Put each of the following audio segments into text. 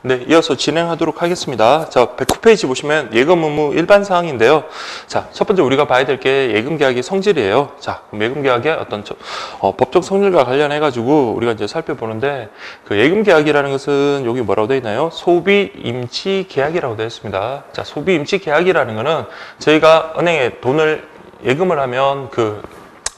네, 이어서 진행하도록 하겠습니다. 자, 109페이지 보시면 예금 의무 일반 사항인데요. 자, 첫 번째 우리가 봐야 될 게 예금 계약의 성질이에요. 자, 그럼 예금 계약의 어떤 법적 성질과 관련해 가지고 우리가 이제 살펴보는데, 그 예금 계약이라는 것은 여기 뭐라고 되어 있나요? 소비 임치 계약이라고 되어 있습니다. 자, 소비 임치 계약이라는 거는 저희가 은행에 돈을 예금을 하면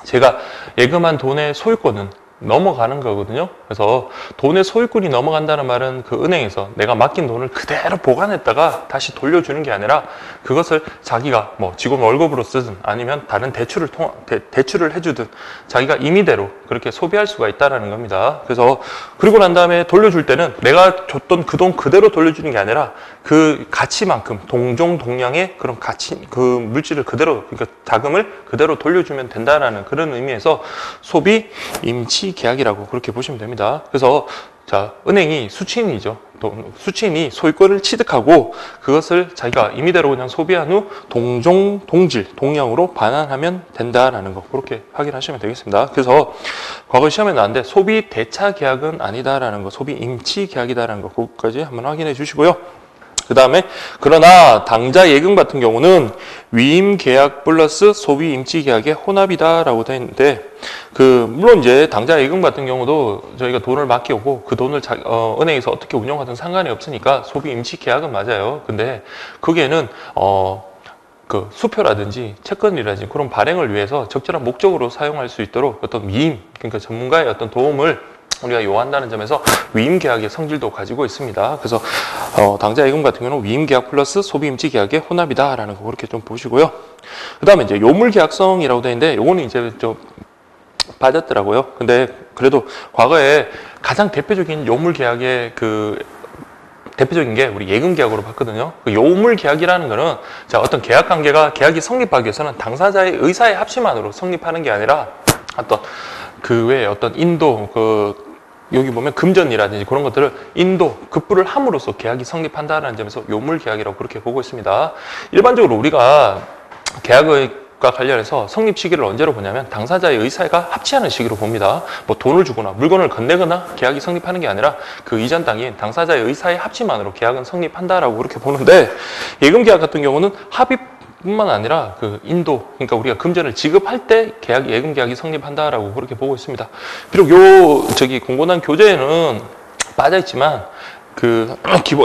제가 예금한 돈의 소유권은 넘어가는 거거든요. 그래서 돈의 소유권이 넘어간다는 말은 그 은행에서 내가 맡긴 돈을 그대로 보관했다가 다시 돌려주는 게 아니라 그것을 자기가 뭐 직원 월급으로 쓰든 아니면 다른 대출을 해주든 자기가 임의대로 그렇게 소비할 수가 있다는 겁니다. 그래서 그리고 난 다음에 돌려줄 때는 내가 줬던 그 돈 그대로 돌려주는 게 아니라 그 가치만큼 동종동량의 그런 가치, 그 물질을 그대로, 그러니까 자금을 그대로 돌려주면 된다라는 그런 의미에서 소비 임치 계약이라고 그렇게 보시면 됩니다. 그래서 자, 은행이 수취인이죠. 수취인이 소유권을 취득하고 그것을 자기가 임의대로 그냥 소비한 후 동종, 동질, 동량으로 반환하면 된다라는 거 그렇게 확인하시면 되겠습니다. 그래서 과거 시험에 나왔는데 소비 대차 계약은 아니다라는 거, 소비 임치 계약이다라는 거 그것까지 한번 확인해 주시고요. 그 다음에 그러나 당좌 예금 같은 경우는 위임 계약 플러스 소비 임치 계약의 혼합이다라고 되어 있는데, 물론 이제 당좌 예금 같은 경우도 저희가 돈을 맡겨오고 그 돈을 은행에서 어떻게 운영하든 상관이 없으니까 소비 임치 계약은 맞아요. 근데 거기에는 그 수표라든지 채권이라든지 그런 발행을 위해서 적절한 목적으로 사용할 수 있도록 어떤 위임, 그러니까 전문가의 어떤 도움을 우리가 요한다는 점에서 위임 계약의 성질도 가지고 있습니다. 그래서 당좌 예금 같은 경우는 위임 계약 플러스 소비 임치 계약의 혼합이다라는 거 그렇게 좀 보시고요. 그다음에 이제 요물 계약성이라고 되어 있는데 요거는 이제 좀 빠졌더라고요. 근데 그래도 과거에 가장 대표적인 요물 계약의 대표적인 게 우리 예금 계약으로 봤거든요. 그 요물 계약이라는 거는 자, 어떤 계약 관계가 계약이 성립하기 위해서는 당사자의 의사의 합치만으로 성립하는 게 아니라 어떤 그 외에 어떤 인도 여기 보면 금전이라든지 그런 것들을 급부를 함으로써 계약이 성립한다는 점에서 요물 계약이라고 그렇게 보고 있습니다. 일반적으로 우리가 계약과 관련해서 성립 시기를 언제로 보냐면 당사자의 의사가 합치하는 시기로 봅니다. 뭐 돈을 주거나 물건을 건네거나 계약이 성립하는 게 아니라 그 이전 단계인 당사자의 의사의 합치만으로 계약은 성립한다라고 그렇게 보는데, 예금 계약 같은 경우는 합의뿐만 아니라 그러니까 우리가 금전을 지급할 때 예금 계약이 성립한다라고 그렇게 보고 있습니다. 비록 공고난 교재에는 빠져 있지만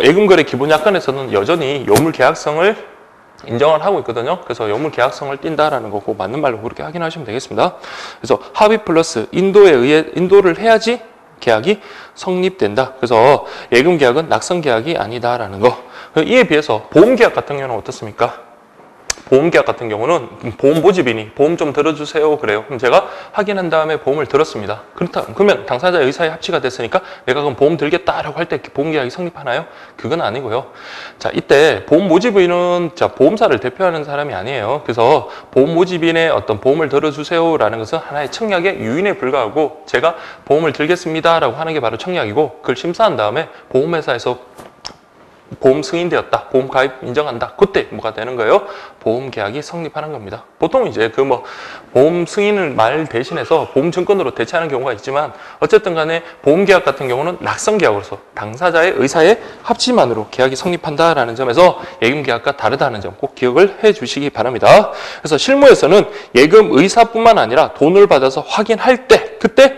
예금 거래 기본 약관에서는 여전히 요물 계약성을 인정을 하고 있거든요. 그래서 요물 계약성을 띈다라는 거고 맞는 말로 그렇게 확인하시면 되겠습니다. 그래서 합의 플러스 인도를 해야지 계약이 성립된다. 그래서 예금 계약은 낙선 계약이 아니다라는 거. 이에 비해서 보험 계약 같은 경우는 어떻습니까? 보험 계약 같은 경우는 보험 모집이니 보험 좀 들어주세요 그래요. 그럼 제가 확인한 다음에 보험을 들었습니다. 그러면 당사자의 의사의 합치가 됐으니까 내가 그럼 보험 들겠다라고 할 때 보험 계약이 성립하나요? 그건 아니고요. 자, 이때 보험 모집인은 보험사를 대표하는 사람이 아니에요. 그래서 보험 모집인의 어떤 보험을 들어주세요라는 것은 하나의 청약의 유인에 불과하고, 제가 보험을 들겠습니다라고 하는 게 바로 청약이고, 그걸 심사한 다음에 보험회사에서 보험 승인되었다, 보험 가입 인정한다, 그때 뭐가 되는 거예요? 보험 계약이 성립하는 겁니다. 보통 이제 보험 승인을 말 대신해서 보험 증권으로 대체하는 경우가 있지만, 어쨌든 간에 보험 계약 같은 경우는 낙선 계약으로서 당사자의 의사의 합치만으로 계약이 성립한다라는 점에서 예금 계약과 다르다는 점 꼭 기억을 해 주시기 바랍니다. 그래서 실무에서는 예금 의사뿐만 아니라 돈을 받아서 확인할 때, 그때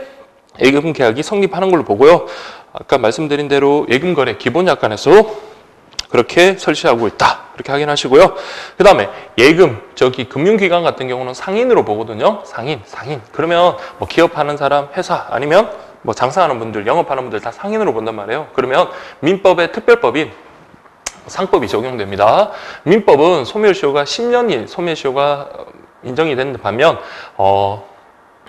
예금 계약이 성립하는 걸로 보고요. 아까 말씀드린 대로 예금 거래 기본 약관에서 그렇게 설치하고 있다. 그렇게 확인하시고요. 그 다음에 예금, 금융기관 같은 경우는 상인으로 보거든요. 상인. 그러면 뭐 기업하는 사람, 회사, 아니면 뭐 장사하는 분들, 영업하는 분들 다 상인으로 본단 말이에요. 그러면 민법의 특별법인 상법이 적용됩니다. 민법은 소멸시효가 10년이 소멸시효가 인정이 되는 반면,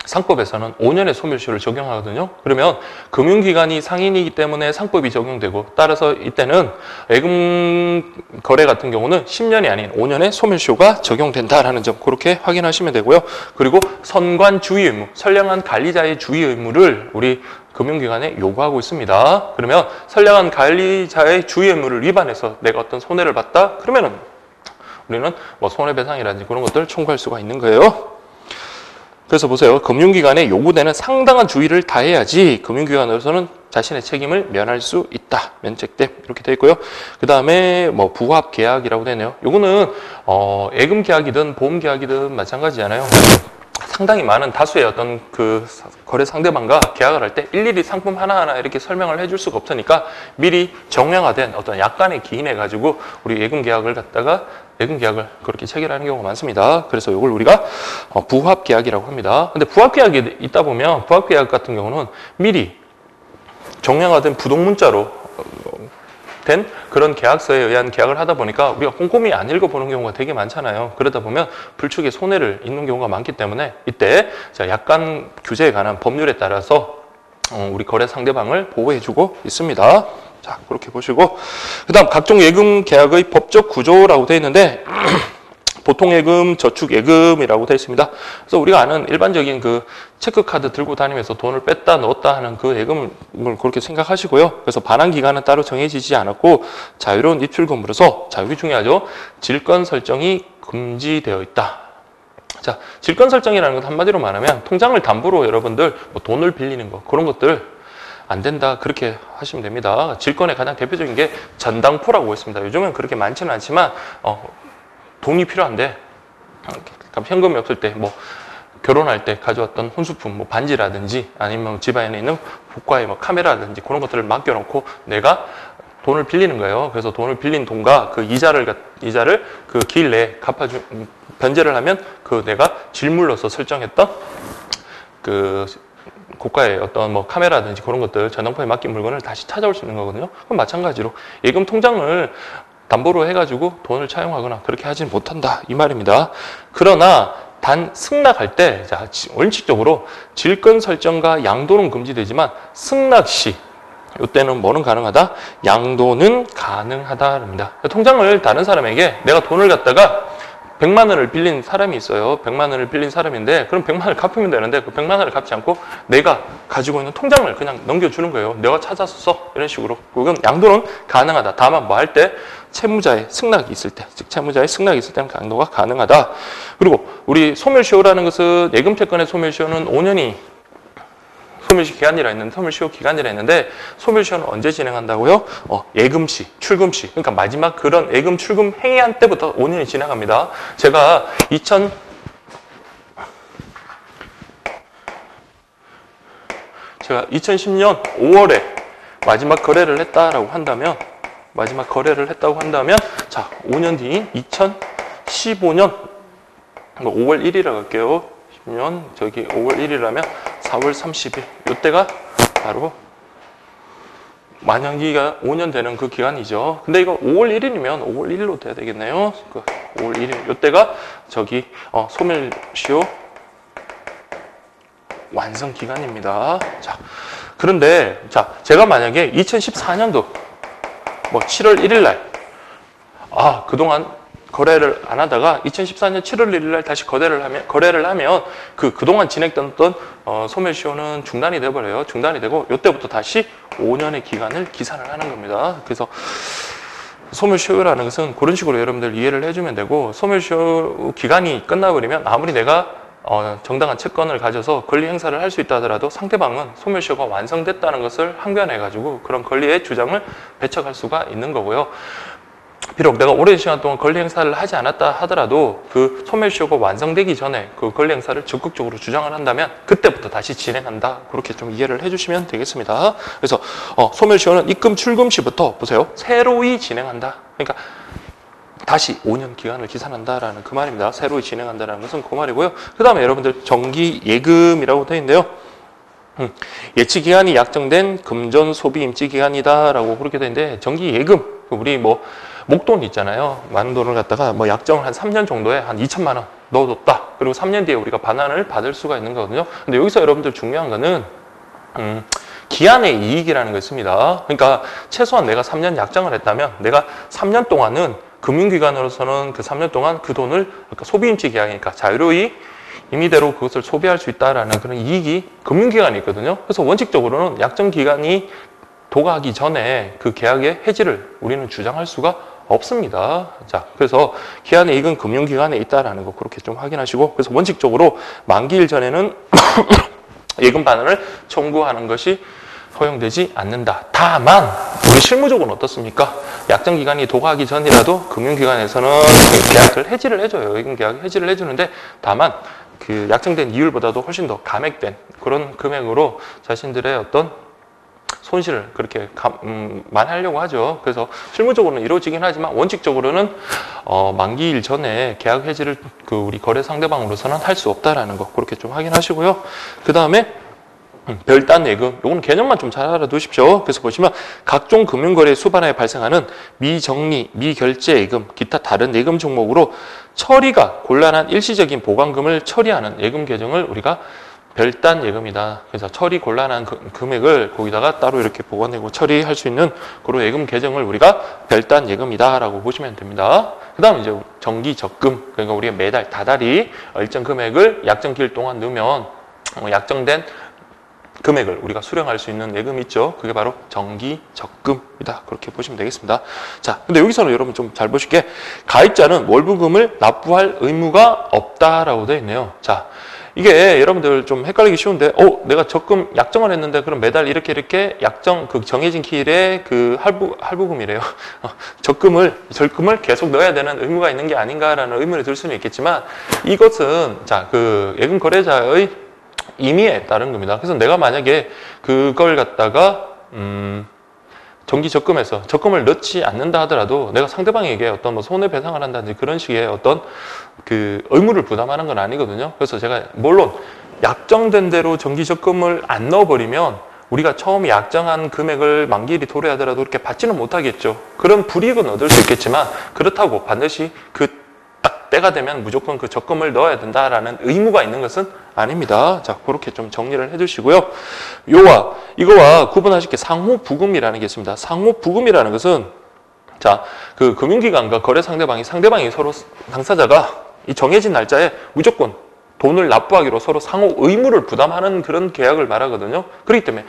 상법에서는 5년의 소멸시효를 적용하거든요. 그러면 금융기관이 상인이기 때문에 상법이 적용되고, 따라서 이때는 예금 거래 같은 경우는 10년이 아닌 5년의 소멸시효가 적용된다라는 점 그렇게 확인하시면 되고요. 그리고 선관 주의 의무, 선량한 관리자의 주의 의무를 우리 금융기관에 요구하고 있습니다. 그러면 선량한 관리자의 주의 의무를 위반해서 내가 어떤 손해를 봤다? 그러면은 우리는 뭐 손해배상이라든지 그런 것들을 청구할 수가 있는 거예요. 그래서 보세요. 금융기관에 요구되는 상당한 주의를 다해야지 금융기관으로서는 자신의 책임을 면할 수 있다. 면책됨. 이렇게 되어 있고요. 그 다음에 뭐 부합 계약이라고 되네요. 요거는 예금 계약이든 보험 계약이든 마찬가지잖아요. 상당히 많은 다수의 어떤 그 거래 상대방과 계약을 할 때 일일이 상품 하나하나 이렇게 설명을 해줄 수가 없으니까 미리 정량화된 어떤 약간의 기인해 가지고 우리 예금 계약을 그렇게 체결하는 경우가 많습니다. 그래서 이걸 우리가 부합 계약이라고 합니다. 근데 부합 계약이 있다 보면 부합 계약 같은 경우는 미리 정량화된 부동문자로 된 그런 계약서에 의한 계약을 하다 보니까 우리가 꼼꼼히 안 읽어보는 경우가 되게 많잖아요. 그러다 보면 불축의 손해를 입는 경우가 많기 때문에 이때 약관 규제에 관한 법률에 따라서 우리 거래 상대방을 보호해주고 있습니다. 자, 그렇게 보시고 그 다음 각종 예금 계약의 법적 구조라고 되어 있는데 보통예금, 저축예금이라고 되어 있습니다. 그래서 우리가 아는 일반적인 그 체크카드 들고 다니면서 돈을 뺐다 넣었다 하는 그 예금을 그렇게 생각하시고요. 그래서 반환 기간은 따로 정해지지 않았고 자유로운 입출금으로서 자유이 중요하죠. 질권 설정이 금지되어 있다. 자, 질권 설정이라는 것 한마디로 말하면 통장을 담보로 여러분들 뭐 돈을 빌리는 거 그런 것들 안 된다 그렇게 하시면 됩니다. 질권의 가장 대표적인 게 전당포라고 있습니다. 요즘은 그렇게 많지는 않지만 돈이 필요한데 현금이 없을 때 뭐 결혼할 때 가져왔던 혼수품 뭐 반지라든지 아니면 집안에 있는 고가의 뭐 카메라라든지 그런 것들을 맡겨놓고 내가 돈을 빌리는 거예요. 그래서 돈을 빌린 돈과 그 이자를 그 기일 내에 변제를 하면 그 내가 질물로서 설정했던 그 고가의 어떤 뭐 카메라든지 그런 것들 전당포에 맡긴 물건을 다시 찾아올 수 있는 거거든요. 그럼 마찬가지로 예금 통장을 담보로 해가지고 돈을 차용하거나 그렇게 하지는 못한다 이 말입니다. 그러나 단 승낙할 때 원칙적으로 질권 설정과 양도는 금지되지만 승낙 시 이때는 뭐는 가능하다? 양도는 가능하다입니다. 통장을 다른 사람에게 내가 돈을 갖다가 100만 원을 빌린 사람이 있어요. 100만 원을 빌린 사람인데 그럼 100만 원을 갚으면 되는데 그 100만 원을 갚지 않고 내가 가지고 있는 통장을 그냥 넘겨주는 거예요. 내가 찾아서 써. 이런 식으로. 그건 양도는 가능하다. 다만 뭐 할 때 채무자의 승낙이 있을 때, 즉 채무자의 승낙이 있을 때는 양도가 가능하다. 그리고 우리 소멸시효라는 것은 예금채권의 소멸시효는 5년이 소멸시효 기간이라 했는데 소멸시효는 언제 진행한다고요? 예금시, 출금시. 그러니까 마지막 그런 예금 출금 행위한 때부터 5년이 지나갑니다. 제가 2010년 5월에 마지막 거래를 했다고 한다면 자, 5년 뒤인 2015년 5월 1일이라고 할게요. 10년 저기 5월 1일이라면 4월 30일 이때가 바로 만연기가 5년 되는 그 기간이죠. 근데 이거 5월 1일이면 5월 1일로 돼야 되겠네요. 5월 1일 이때가 저기 소멸시효 완성 기간입니다. 자, 그런데 자, 제가 만약에 2014년도 뭐 7월 1일 날 그동안 거래를 안 하다가 2014년 7월 1일 날 다시 거래를 하면 그동안 진행됐던 소멸시효는 중단이 돼버려요. 중단이 되고 이때부터 다시 5년의 기간을 기산을 하는 겁니다. 그래서 소멸시효라는 것은 그런 식으로 여러분들 이해를 해주면 되고 소멸시효 기간이 끝나버리면 아무리 내가 정당한 채권을 가져서 권리 행사를 할 수 있다 하더라도 상대방은 소멸시효가 완성됐다는 것을 항변해가지고 그런 권리의 주장을 배척할 수가 있는 거고요. 비록 내가 오랜 시간 동안 권리 행사를 하지 않았다 하더라도 그 소멸시효가 완성되기 전에 그 권리 행사를 적극적으로 주장을 한다면 그때부터 다시 진행한다. 그렇게 좀 이해를 해주시면 되겠습니다. 그래서 소멸시효는 입금 출금 시부터 보세요. 새로이 진행한다. 그러니까 다시 5년 기간을 기산한다라는 그 말입니다. 새로이 진행한다라는 것은 그 말이고요. 그 다음에 여러분들 정기 예금이라고 되어 있는데요. 예치 기간이 약정된 금전 소비 임치 기간이다라고 그렇게 되는데 정기 예금 우리 뭐 목돈 있잖아요. 많은 돈을 갖다가 뭐 약정을 한 3년 정도에 한 2천만 원 넣어뒀다. 그리고 3년 뒤에 우리가 반환을 받을 수가 있는 거거든요. 근데 여기서 여러분들 중요한 거는 기한의 이익이라는 거 있습니다. 그러니까 최소한 내가 3년 약정을 했다면 내가 3년 동안은 금융기관으로서는 그 3년 동안 그 돈을 그러니까 소비임치 계약이니까 자유로이 임의대로 그것을 소비할 수 있다라는 그런 이익이 금융기관이 있거든요. 그래서 원칙적으로는 약정기간이 도가하기 전에 그 계약의 해지를 우리는 주장할 수가 없습니다. 자, 그래서 기한의 이익은 금융기관에 있다라는 거 그렇게 좀 확인하시고 그래서 원칙적으로 만기일 전에는 예금 반환을 청구하는 것이 허용되지 않는다. 다만 우리 실무적으로는 어떻습니까? 약정 기간이 도가하기 전이라도 금융기관에서는 계약을 해지를 해줘요. 예금 계약 해지를 해주는데 다만 그 약정된 이율보다도 훨씬 더 감액된 그런 금액으로 자신들의 어떤 손실을 그렇게 만회하려고 하죠. 그래서 실무적으로는 이루어지긴 하지만 원칙적으로는 만기일 전에 계약 해지를 그 우리 거래 상대방으로서는 할 수 없다라는 거 그렇게 좀 확인하시고요. 그 다음에 별단 예금, 요건 개념만 좀 잘 알아두십시오. 그래서 보시면 각종 금융거래 수반에 발생하는 미정리, 미결제 예금, 기타 다른 예금 종목으로 처리가 곤란한 일시적인 보관금을 처리하는 예금 계정을 우리가 별단 예금이다. 그래서 처리 곤란한 금액을 거기다가 따로 이렇게 보관하고 처리할 수 있는 그런 예금 계정을 우리가 별단 예금이다라고 보시면 됩니다. 그 다음 이제 정기 적금, 그러니까 우리가 매달 다달이 일정 금액을 약정 기일 동안 넣으면 약정된 금액을 우리가 수령할 수 있는 예금이 있죠. 그게 바로 정기 적금이다. 그렇게 보시면 되겠습니다. 자, 근데 여기서는 여러분 좀 잘 보실게. 가입자는 월부금을 납부할 의무가 없다라고 되어 있네요. 자, 이게 여러분들 좀 헷갈리기 쉬운데, 내가 적금 약정을 했는데 그럼 매달 이렇게 약정 그 정해진 기일에 그 할부금이래요. 적금을 계속 넣어야 되는 의무가 있는 게 아닌가라는 의문이 들 수는 있겠지만 이것은 자, 그 예금 거래자의 임의에 따른 겁니다. 그래서 내가 만약에 그걸 갖다가 정기 적금에서 적금을 넣지 않는다 하더라도 내가 상대방에게 어떤 뭐 손해배상을 한다든지 그런 식의 어떤 그 의무를 부담하는 건 아니거든요. 그래서 제가 물론 약정된 대로 정기 적금을 안 넣어버리면 우리가 처음에 약정한 금액을 만기일이 도래하더라도 그렇게 받지는 못하겠죠. 그런 불이익은 얻을 수 있겠지만 그렇다고 반드시 그 딱 때가 되면 무조건 그 적금을 넣어야 된다라는 의무가 있는 것은 아닙니다. 자, 그렇게 좀 정리를 해주시고요. 이거와 구분하실 게 상호부금이라는 게 있습니다. 상호부금이라는 것은 자, 그 금융기관과 거래 상대방이 서로 당사자가 이 정해진 날짜에 무조건 돈을 납부하기로 서로 상호 의무를 부담하는 그런 계약을 말하거든요. 그렇기 때문에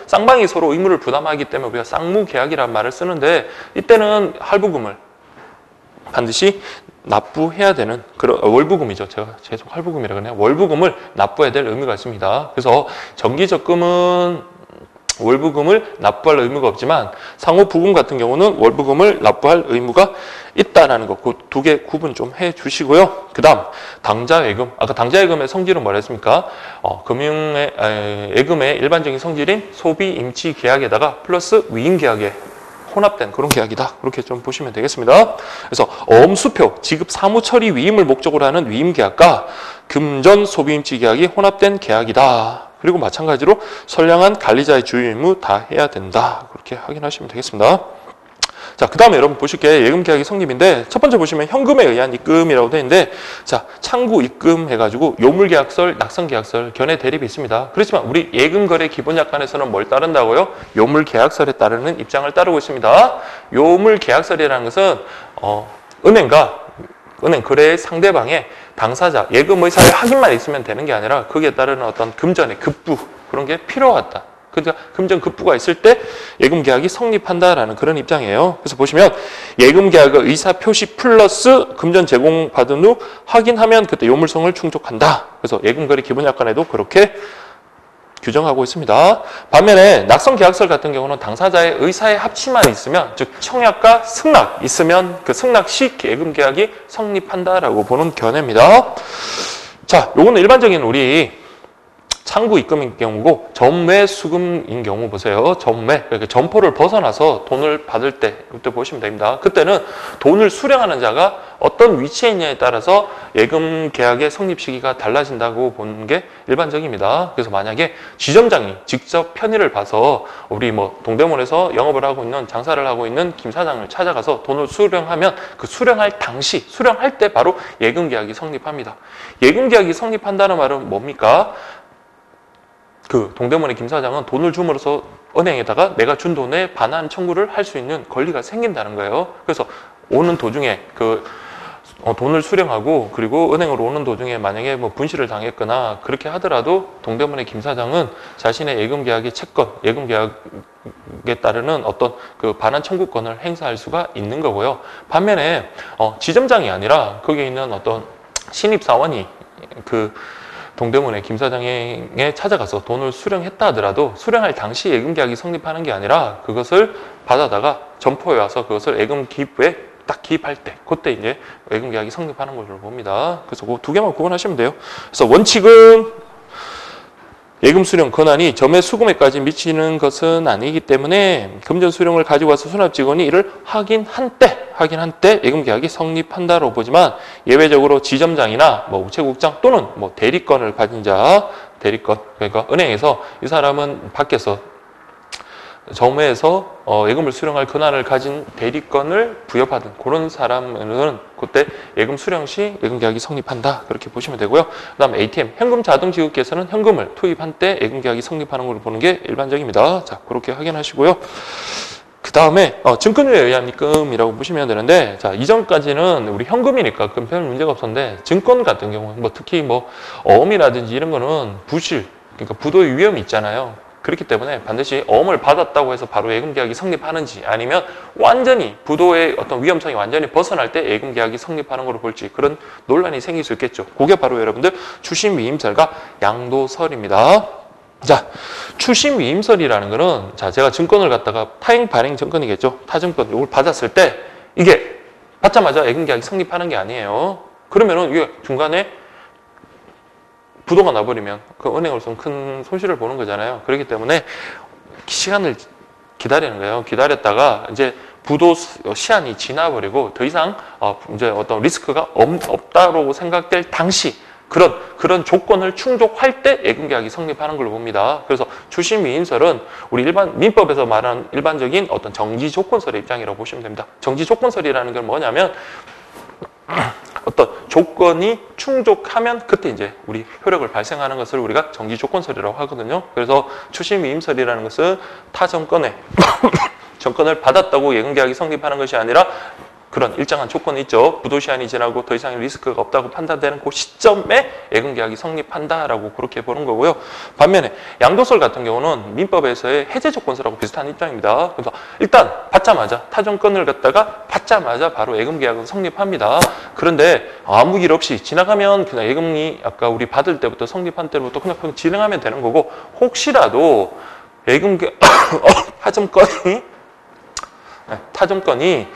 쌍방이 서로 의무를 부담하기 때문에 우리가 쌍무계약이라는 말을 쓰는데 이때는 할부금을 반드시 납부해야 되는 그런 월부금이죠. 제가 계속 할부금이라고 하네요. 월부금을 납부해야 될 의무가 있습니다. 그래서 정기적금은 월부금을 납부할 의무가 없지만 상호부금 같은 경우는 월부금을 납부할 의무가 있다라는 거, 그 두 개 구분 좀 해주시고요. 그 다음 당좌예금, 아까 당좌예금의 성질은 뭐라 했습니까? 예금의 일반적인 성질인 소비 임치 계약에다가 플러스 위임 계약에 혼합된 그런 계약이다. 그렇게 좀 보시면 되겠습니다. 그래서 엄수표, 지급 사무 처리 위임을 목적으로 하는 위임 계약과 금전 소비임치 계약이 혼합된 계약이다. 그리고 마찬가지로 선량한 관리자의 주의 의무 다 해야 된다. 그렇게 확인하시면 되겠습니다. 자, 그 다음에 여러분 보실 게 예금 계약이 성립인데 첫 번째 보시면 현금에 의한 입금이라고 되어 있는데 자, 창구 입금 해가지고 요물계약설, 낙선계약설, 견해 대립이 있습니다. 그렇지만 우리 예금거래 기본약관에서는 뭘 따른다고요? 요물계약설에 따르는 입장을 따르고 있습니다. 요물계약설이라는 것은 은행 거래의 상대방의 당사자, 예금 의사의 확인만 있으면 되는 게 아니라 거기에 따르는 어떤 금전의 급부 그런 게 필요하다. 그러니까 금전 급부가 있을 때 예금 계약이 성립한다라는 그런 입장이에요. 그래서 보시면 예금 계약의 의사 표시 플러스 금전 제공받은 후 확인하면 그때 요물성을 충족한다. 그래서 예금거래 기본약관에도 그렇게 규정하고 있습니다. 반면에 낙선계약설 같은 경우는 당사자의 의사의 합치만 있으면, 즉 청약과 승낙 있으면 그 승낙 시 예금계약이 성립한다라고 보는 견해입니다. 자, 요거는 일반적인 우리 창구 입금인 경우고 전매 수금인 경우 보세요. 전매, 그러니까 점포를 벗어나서 돈을 받을 때 그때 보시면 됩니다. 그때는 돈을 수령하는 자가 어떤 위치에 있냐에 따라서 예금 계약의 성립 시기가 달라진다고 보는 게 일반적입니다. 그래서 만약에 지점장이 직접 편의를 봐서 우리 뭐 동대문에서 영업을 하고 있는 장사를 하고 있는 김 사장을 찾아가서 돈을 수령하면 그 수령할 당시, 수령할 때 바로 예금 계약이 성립합니다. 예금 계약이 성립한다는 말은 뭡니까? 그 동대문의 김 사장은 돈을 줌으로써 은행에다가 내가 준 돈에 반환 청구를 할 수 있는 권리가 생긴다는 거예요. 그래서 오는 도중에 돈을 수령하고 그리고 은행으로 오는 도중에 만약에 뭐 분실을 당했거나 그렇게 하더라도 동대문의 김 사장은 자신의 예금 계약의 채권, 예금 계약에 따르는 어떤 그 반환 청구권을 행사할 수가 있는 거고요. 반면에 지점장이 아니라 거기에 있는 어떤 신입사원이 동대문의 김 사장에 찾아가서 돈을 수령했다 하더라도 수령할 당시 예금 계약이 성립하는 게 아니라 그것을 받아다가 점포에 와서 그것을 예금 기부에 딱 기입할 때 그때 이제 예금 계약이 성립하는 걸로 봅니다. 그래서 그 두 개만 구분하시면 돼요. 그래서 원칙은 예금 수령 권한이 점의 수금액까지 미치는 것은 아니기 때문에 금전 수령을 가지고 와서 수납 직원이 이를 확인한 때 예금 계약이 성립한다고 보지만 예외적으로 지점장이나 뭐 우체국장 또는 뭐 대리권을 가진 자, 대리권 그러니까 은행에서 이 사람은 밖에서 점에서 예금을 수령할 권한을 가진 대리권을 부여받은 그런 사람은 그때 예금 수령 시 예금 계약이 성립한다 그렇게 보시면 되고요. 그다음에 ATM 현금 자동 지급기에서는 현금을 투입한 때 예금 계약이 성립하는 걸로 보는 게 일반적입니다. 자 그렇게 확인하시고요. 그 다음에 증권료에 의한 입금이라고 보시면 되는데 자 이전까지는 우리 현금이니까 그럼 별 문제가 없었는데 증권 같은 경우 뭐 특히 뭐 어음이라든지 이런 거는 부실 그러니까 부도의 위험이 있잖아요. 그렇기 때문에 반드시 어음을 받았다고 해서 바로 예금 계약이 성립하는지 아니면 완전히 부도의 어떤 위험성이 완전히 벗어날 때 예금 계약이 성립하는 걸로 볼지 그런 논란이 생길 수 있겠죠. 그게 바로 여러분들 추심 위임설과 양도설입니다. 자, 추심 위임설이라는 거는 자 제가 증권을 갖다가 타행 발행 증권이겠죠. 타증권 이걸 받았을 때 이게 받자마자 예금 계약이 성립하는 게 아니에요. 그러면은 이게 중간에 부도가 나버리면 그 은행으로서는 큰 손실을 보는 거잖아요. 그렇기 때문에 시간을 기다리는 거예요. 기다렸다가 이제 부도 시한이 지나버리고 더 이상 이제 어떤 리스크가 없다고 생각될 당시 그런 조건을 충족할 때 예금 계약이 성립하는 걸로 봅니다. 그래서 추심 위임설은 우리 일반 민법에서 말하는 일반적인 어떤 정지 조건설의 입장이라고 보시면 됩니다. 정지 조건설이라는 건 뭐냐면 어떤 조건이 충족하면 그때 이제 우리 효력을 발생하는 것을 우리가 정지 조건설이라고 하거든요. 그래서 추심 위임설이라는 것은 타 정권에 정권을 받았다고 예금 계약이 성립하는 것이 아니라 그런 일정한 조건이 있죠. 부도 시한이 지나고 더 이상의 리스크가 없다고 판단되는 그 시점에 예금 계약이 성립한다라고 그렇게 보는 거고요. 반면에 양도설 같은 경우는 민법에서의 해제 조건설하고 비슷한 입장입니다. 그래서 일단 받자마자 타정권을 갖다가 받자마자 바로 예금 계약은 성립합니다. 그런데 아무 일 없이 지나가면 그냥 예금이 아까 우리 받을 때부터 성립한 때부터 그냥 진행하면 되는 거고 혹시라도 예금 타점권이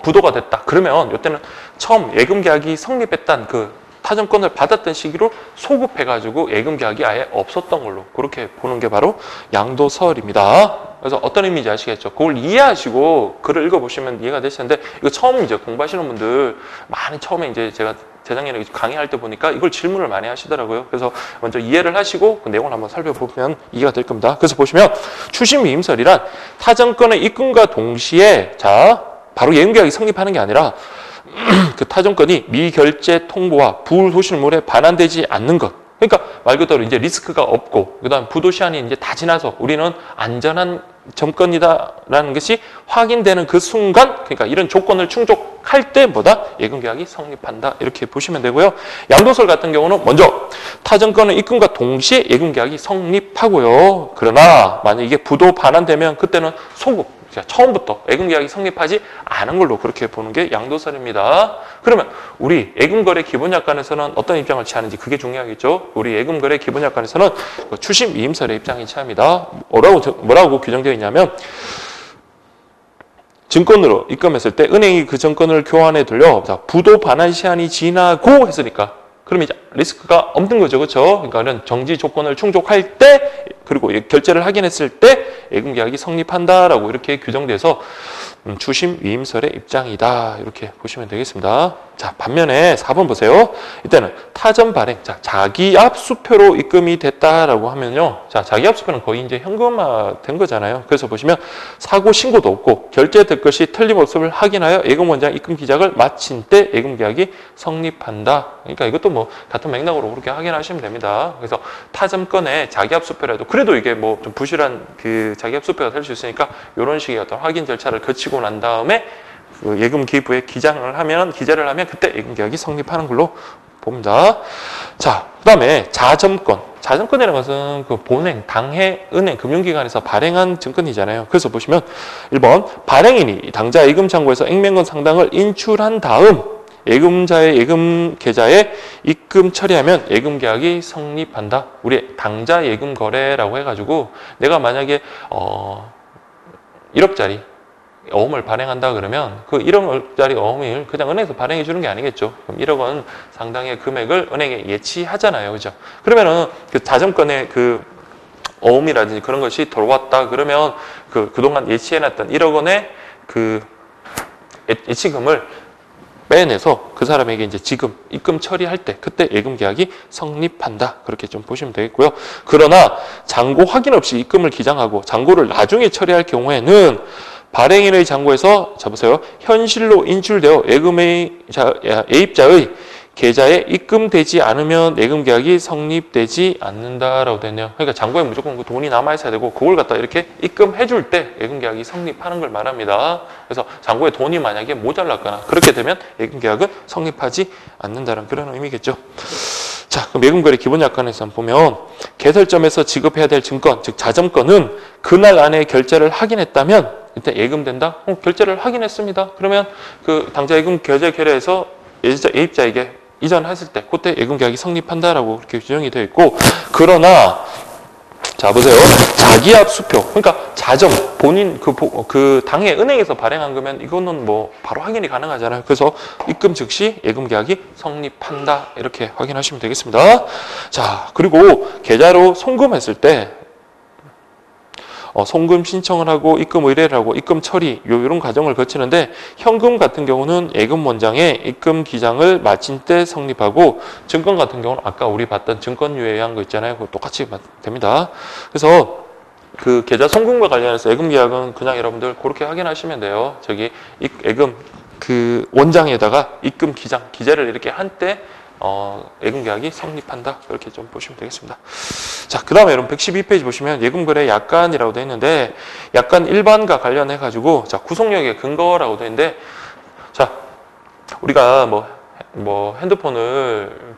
부도가 됐다. 그러면 이때는 처음 예금 계약이 성립했던 그 타점권을 받았던 시기로 소급해가지고 예금 계약이 아예 없었던 걸로 그렇게 보는 게 바로 양도설입니다. 그래서 어떤 의미인지 아시겠죠? 그걸 이해하시고 글을 읽어보시면 이해가 되실 텐데 이거 처음 이제 공부하시는 분들 많이 처음에 이제 제가 재작년에 강의할 때 보니까 이걸 질문을 많이 하시더라고요. 그래서 먼저 이해를 하시고 그 내용을 한번 살펴보면 이해가 될 겁니다. 그래서 보시면 추심 위임설이란 타정권의 입금과 동시에 자 바로 예금 계약이 성립하는 게 아니라 그 타정권이 미결제 통보와 불소실물에 반환되지 않는 것. 그러니까 말 그대로 이제 리스크가 없고 그다음 부도 시한이 이제 다 지나서 우리는 안전한 점권이다라는 것이 확인되는 그 순간 그러니까 이런 조건을 충족할 때보다 예금 계약이 성립한다 이렇게 보시면 되고요. 양도설 같은 경우는 먼저 타정권의 입금과 동시에 예금 계약이 성립하고요. 그러나 만약 이게 부도 반환되면 그때는 소급 처음부터 예금 계약이 성립하지 않은 걸로 그렇게 보는 게 양도설입니다. 그러면 우리 예금거래 기본약관에서는 어떤 입장을 취하는지 그게 중요하겠죠. 우리 예금거래 기본약관에서는 추심 위임설의 입장이 취합니다. 뭐라고 규정되어 있냐면 증권으로 입금했을 때 은행이 그 증권을 교환해 돌려 부도 반환 시한이 지나고 했으니까 그러면 이제 리스크가 없는 거죠. 그렇죠? 그러니까 이런 정지 조건을 충족할 때 그리고 결제를 확인했을 때 예금 계약이 성립한다라고 이렇게 규정돼서 추심 위임설의 입장이다. 이렇게 보시면 되겠습니다. 자, 반면에 4번 보세요. 이때는 타점 발행. 자, 자기압 수표로 입금이 됐다라고 하면요. 자, 자기압 수표는 거의 이제 현금화 된 거잖아요. 그래서 보시면 사고 신고도 없고 결제될 것이 틀림없음을 확인하여 예금원장 입금 기작을 마친 때 예금 계약이 성립한다. 그러니까 이것도 뭐 같은 맥락으로 그렇게 확인하시면 됩니다. 그래서 타점권의 자기압 수표라도 그래도 이게 뭐 좀 부실한 그 자기압 수표가 될 수 있으니까 이런 식의 어떤 확인 절차를 거치고 난 다음에 그 예금 기부에 기재를 하면 그때 예금 계약이 성립하는 걸로 봅니다. 자, 그다음에 자점권. 자점권이라는 것은 그 본행, 당해, 은행, 금융기관에서 발행한 증권이잖아요. 그래서 보시면 1번 발행인이 당자 예금 창고에서 액면권 상당을 인출한 다음 예금자의 예금 계좌에 입금 처리하면 예금 계약이 성립한다. 우리 당좌 예금 거래라고 해가지고 내가 만약에 1억짜리 어음을 발행한다 그러면 그 1억짜리 어음을 그냥 은행에서 발행해 주는 게 아니겠죠. 그럼 1억 원 상당의 금액을 은행에 예치하잖아요. 그죠? 그러면은 그 자점권의 그 어음이라든지 그런 것이 들어왔다 그러면 그동안 예치해놨던 1억 원의 그 예치금을 빼내서 그 사람에게 이제 지금 입금 처리할 때 그때 예금 계약이 성립한다. 그렇게 좀 보시면 되겠고요. 그러나 잔고 확인 없이 입금을 기장하고 잔고를 나중에 처리할 경우에는 발행인의 잔고에서 보세요. 현실로 인출되어 예입자의 계좌에 입금되지 않으면 예금 계약이 성립되지 않는다라고 되네요. 그러니까 잔고에 무조건 그 돈이 남아 있어야 되고 그걸 갖다 이렇게 입금해 줄 때 예금 계약이 성립하는 걸 말합니다. 그래서 잔고에 돈이 만약에 모자랐거나 그렇게 되면 예금 계약은 성립하지 않는다는 그런 의미겠죠. 자, 그럼 예금거래 기본 약관에서 보면 개설점에서 지급해야 될 증권, 즉 자점권은 그날 안에 결제를 확인했다면 이때 예금된다? 결제를 확인했습니다. 그러면 그 당좌 예금 결제 결의에서 예입자에게 이전했을 때 그때 예금 계약이 성립한다라고 그렇게 규정이 되어 있고, 그러나 자 보세요. 자기압 수표, 그러니까 자점 본인 그 당해 은행에서 발행한 거면 이거는 뭐 바로 확인이 가능하잖아요. 그래서 입금 즉시 예금 계약이 성립한다 이렇게 확인하시면 되겠습니다. 자, 그리고 계좌로 송금했을 때 송금 신청을 하고 입금 의뢰를 하고 입금 처리 이런 과정을 거치는데, 현금 같은 경우는 예금 원장에 입금 기장을 마친 때 성립하고, 증권 같은 경우는 아까 우리 봤던 증권 유예한 거 있잖아요. 그거 똑같이 됩니다. 그래서 그 계좌 송금과 관련해서 예금 계약은 그냥 여러분들 그렇게 확인하시면 돼요. 저기 예금 그 원장에다가 입금 기재를 이렇게 한 때 예금 계약이 성립한다. 그렇게 좀 보시면 되겠습니다. 자, 그 다음에 여러분 112페이지 보시면 예금거래 약관이라고 되어 있는데, 약관 일반과 관련해 가지고 자, 구속력의 근거라고 되어 있는데, 자, 우리가 뭐 핸드폰을